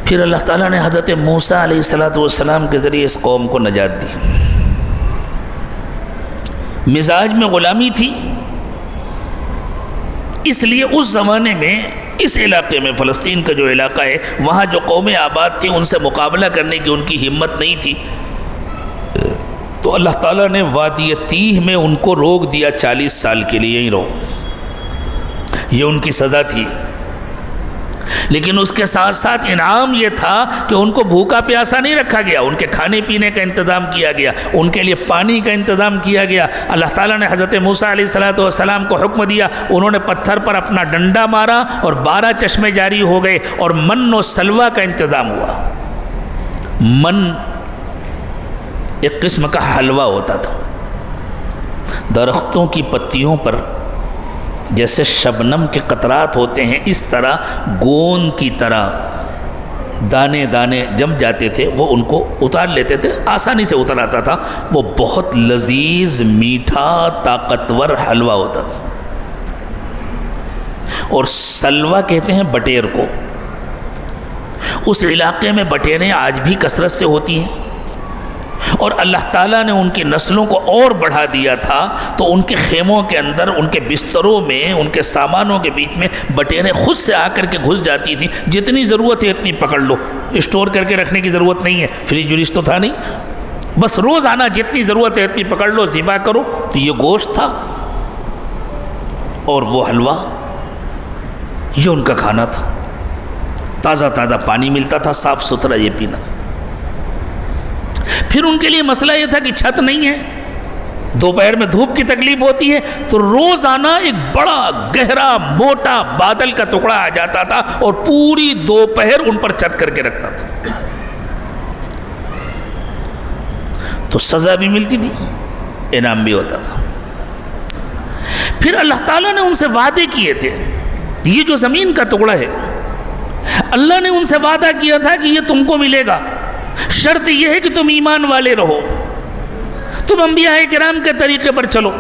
پھر اللہ تعالیٰ نے حضرت موسیٰ علیہ السلام کے ذریعے اس قوم کو نجات دی۔ مزاج میں غلامی تھی، اس لیے اس زمانے میں اس علاقے میں، فلسطین کا جو علاقہ ہے، وہاں جو قومیں آباد تھیں ان سے مقابلہ کرنے کی ان کی ہمت نہیں تھی، تو اللہ تعالیٰ نے وادی تیہ میں ان کو روک دیا 40 سال کے لیے، یہیں رہو، یہ ان کی سزا تھی۔ لیکن اس کے ساتھ ساتھ انعام یہ تھا کہ ان کو بھوکا پیاسا نہیں رکھا گیا، ان کے کھانے پینے کا انتظام کیا گیا، ان کے لیے پانی کا انتظام کیا گیا۔ اللہ تعالیٰ نے حضرت موسیٰ علیہ السلام کو حکم دیا، انہوں نے پتھر پر اپنا ڈنڈا مارا اور 12 چشمے جاری ہو گئے اور من و سلوہ کا انتظام ہوا۔ من ایک قسم کا حلوہ ہوتا تھا، درختوں کی پتیوں پر جیسے شبنم کے قطرات ہوتے ہیں، اس طرح گوند کی طرح دانے دانے جم جاتے تھے، وہ ان کو اتار لیتے تھے، آسانی سے اتر آتا تھا۔ وہ بہت لذیذ، میٹھا، طاقتور حلوہ ہوتا تھا۔ اور سلوہ کہتے ہیں بٹیر کو۔ اس علاقے میں بٹیریں آج بھی کثرت سے ہوتی ہیں، اور اللہ تعالیٰ نے ان کی نسلوں کو اور بڑھا دیا تھا، تو ان کے خیموں کے اندر، ان کے بستروں میں، ان کے سامانوں کے بیچ میں بٹیریں خود سے آ کر کے گھس جاتی تھیں۔ جتنی ضرورت ہے اتنی پکڑ لو، اسٹور کر کے رکھنے کی ضرورت نہیں ہے، فریج وریج تو تھا نہیں، بس روزانہ جتنی ضرورت ہے اتنی پکڑ لو، ذبح کرو۔ تو یہ گوشت تھا اور وہ حلوہ، یہ ان کا کھانا تھا۔ تازہ تازہ پانی ملتا تھا، صاف ستھرا یہ پینا۔ پھر ان کے لیے مسئلہ یہ تھا کہ چھت نہیں ہے، دوپہر میں دھوپ کی تکلیف ہوتی ہے، تو روزانہ ایک بڑا گہرا موٹا بادل کا ٹکڑا آ جاتا تھا اور پوری دوپہر ان پر چھت کر کے رکھتا تھا، تو سزا بھی ملتی تھی، انعام بھی ہوتا تھا۔ پھر اللہ تعالیٰ نے ان سے وعدے کیے تھے، یہ جو زمین کا ٹکڑا ہے، اللہ نے ان سے وعدہ کیا تھا کہ یہ تم کو ملے گا، شرط یہ ہے کہ تم ایمان والے رہو، تم انبیاء کرام کے طریقے پر چلو۔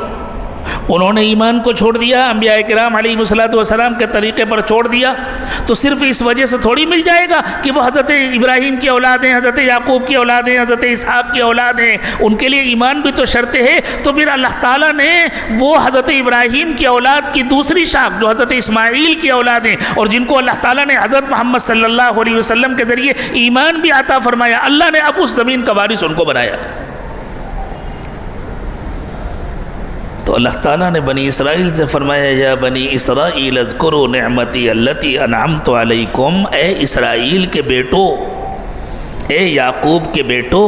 انہوں نے ایمان کو چھوڑ دیا، انبیاء کرام علیہ السلام کے طریقے پر چھوڑ دیا، تو صرف اس وجہ سے تھوڑی مل جائے گا کہ وہ حضرت ابراہیم کی اولاد ہیں، حضرت یعقوب کی اولاد ہیں، حضرت اسحاق کی اولاد ہیں، ان کے لیے ایمان بھی تو شرط ہے۔ تو پھر اللہ تعالیٰ نے وہ حضرت ابراہیم کی اولاد کی دوسری شاخ جو حضرت اسماعیل کی اولاد ہیں، اور جن کو اللہ تعالیٰ نے حضرت محمد صلی اللہ علیہ وسلم کے ذریعے ایمان بھی عطا فرمایا، اللہ نے اب اس زمین کا وارث ان کو بنایا۔ تو اللہ تعالیٰ نے بنی اسرائیل سے فرمایا، یا بنی اسرائیل اذکروا نعمتی التی انعمت علیکم، اے اسرائیل کے بیٹو، اے یعقوب کے بیٹو،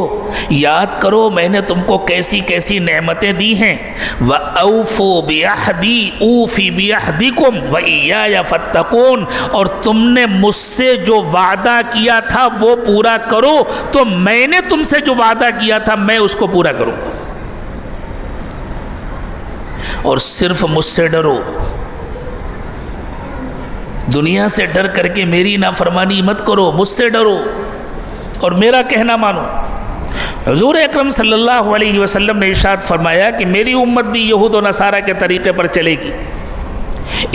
یاد کرو میں نے تم کو کیسی کیسی نعمتیں دی ہیں۔ وَأَوْفُوا بِعَهْدِي أُوفِ بِعَهْدِكُمْ وَإِيَّايَ فَاتَّقُونَ، اور تم نے مجھ سے جو وعدہ کیا تھا وہ پورا کرو، تو میں نے تم سے جو وعدہ کیا تھا میں اس کو پورا کروں گا، اور صرف مجھ سے ڈرو، دنیا سے ڈر کر کے میری نافرمانی مت کرو، مجھ سے ڈرو اور میرا کہنا مانو۔ حضور اکرم صلی اللہ علیہ وسلم نے ارشاد فرمایا کہ میری امت بھی یہود و نصارہ کے طریقے پر چلے گی،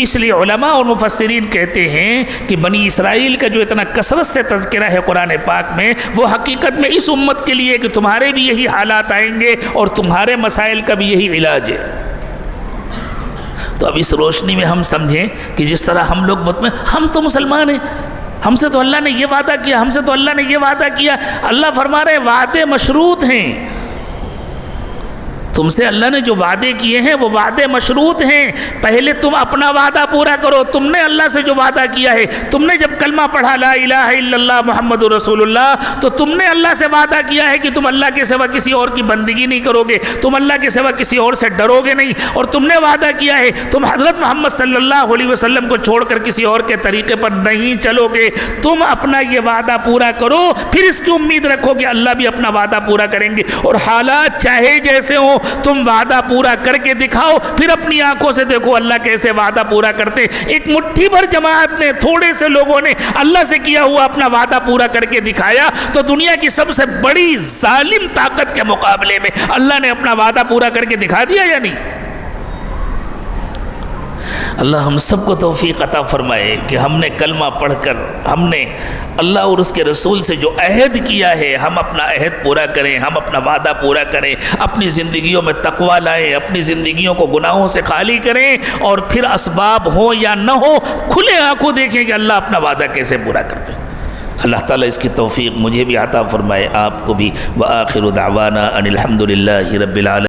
اس لیے علماء اور مفسرین کہتے ہیں کہ بنی اسرائیل کا جو اتنا کثرت سے تذکرہ ہے قرآن پاک میں، وہ حقیقت میں اس امت کے لیے کہ تمہارے بھی یہی حالات آئیں گے اور تمہارے مسائل کا بھی یہی علاج ہے۔ تو اب اس روشنی میں ہم سمجھیں کہ جس طرح ہم لوگ مطمئن، ہم تو مسلمان ہیں، ہم سے تو اللہ نے یہ وعدہ کیا، ہم سے تو اللہ نے یہ وعدہ کیا. اللہ فرما رہے وعدے مشروط ہیں. تم سے اللہ نے جو وعدے کیے ہیں وہ وعدے مشروط ہیں. پہلے تم اپنا وعدہ پورا کرو. تم نے اللہ سے جو وعدہ کیا ہے، تم نے جب کلمہ پڑھا لا الہ الا اللہ محمد رسول اللہ، تو تم نے اللہ سے وعدہ کیا ہے کہ تم اللہ کے سوا کسی اور کی بندگی نہیں کرو گے، تم اللہ کے سوا کسی اور سے ڈرو گے نہیں، اور تم نے وعدہ کیا ہے تم حضرت محمد صلی اللہ علیہ وسلم کو چھوڑ کر کسی اور کے طریقے پر نہیں چلو گے. تم اپنا یہ وعدہ پورا کرو، پھر اس کی امید رکھو کہ اللہ بھی اپنا وعدہ پورا کریں گے. اور حالات چاہے جیسے ہوں، تم وعدہ پورا کر کے دکھاؤ، پھر اپنی آنکھوں سے دیکھو اللہ کیسے وعدہ پورا کرتے. ایک مٹھی بھر جماعت نے، تھوڑے سے لوگوں نے اللہ سے کیا ہوا اپنا وعدہ پورا کر کے دکھایا، تو دنیا کی سب سے بڑی ظالم طاقت کے مقابلے میں اللہ نے اپنا وعدہ پورا کر کے دکھا دیا یا نہیں؟ اللہ ہم سب کو توفیق عطا فرمائے کہ ہم نے کلمہ پڑھ کر، ہم نے اللہ اور اس کے رسول سے جو عہد کیا ہے، ہم اپنا عہد پورا کریں، ہم اپنا وعدہ پورا کریں، اپنی زندگیوں میں تقویٰ لائیں، اپنی زندگیوں کو گناہوں سے خالی کریں، اور پھر اسباب ہوں یا نہ ہو کھلے آنکھوں دیکھیں کہ اللہ اپنا وعدہ کیسے پورا کرتے ہیں. اللہ تعالیٰ اس کی توفیق مجھے بھی عطا فرمائے، آپ کو بھی. وآخر دعوانا ان الحمد للہ رب العالمین.